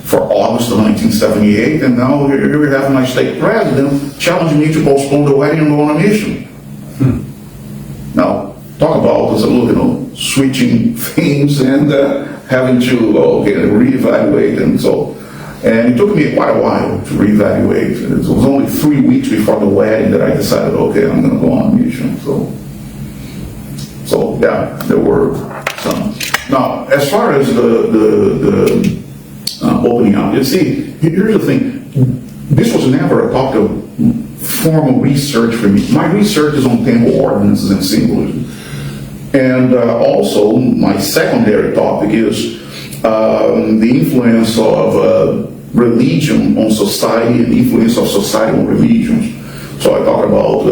for August of 1978. And now here we have my state president challenging me to postpone the wedding and go on a mission. Now, talk about this, switching themes and having to reevaluate and so. And it took me quite a while to reevaluate. It was only 3 weeks before the wedding that I decided, okay, I'm going to go on a mission. So yeah, there were some. Now, as far as the opening up, you see, here's the thing. This was never a topic of formal research for me. My research is on temple ordinances and symbolism. And also, my secondary topic is the influence of religion on society and influence of society on religions. So I talk about,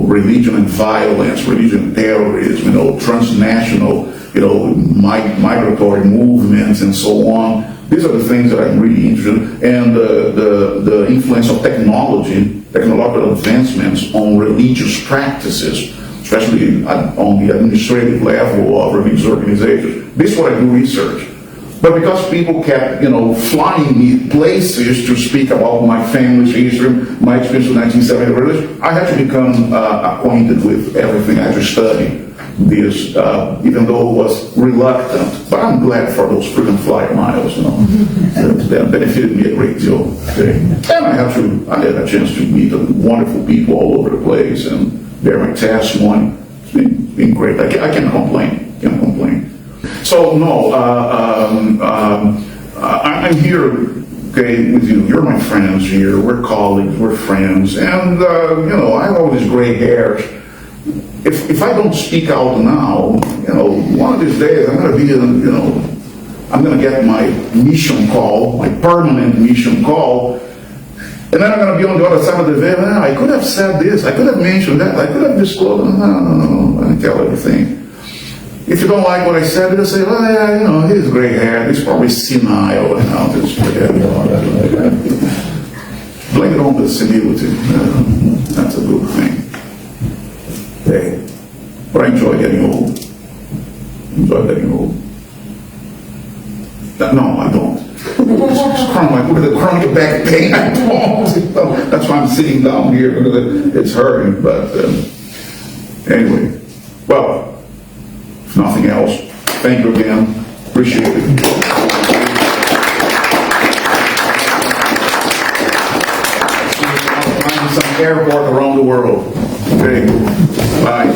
religion and violence, religion and terrorism, transnational, migratory movements and so on. These are the things that I'm really interested in. And the influence of technological advancements on religious practices, especially on the administrative level of religious organizations. This is what I do research. But because people kept, flying me places to speak about my family's history, my experience with 1970 religion, I had to become acquainted with everything. I had to study this, even though it was reluctant. But I'm glad for those frequent flyer miles, that benefited me a great deal. Okay? And I had a chance to meet wonderful people all over the place and bear my testimony. It's been great. I can't complain. So no, I'm here, okay, with you. You're my friends here. We're colleagues. We're friends, and I have all these gray hairs. If I don't speak out now, one of these days I'm going to be, I'm going to get my mission call, my permanent mission call, and then I'm going to be on the other side of the veil. I could have said this. I could have mentioned that. I could have disclosed. No. I didn't tell everything. If you don't like what I said, you'll say, well, yeah, he's gray hair, he's probably senile, and I'll just forget it. Blame it on the senility. That's a good thing. Okay. But I enjoy getting old. No, I don't. With the chronic back pain, I don't. That's why I'm sitting down here, because it's hurting. But anyway, well, if nothing else, thank you again. Appreciate it. Some airport around the world. Okay. Bye.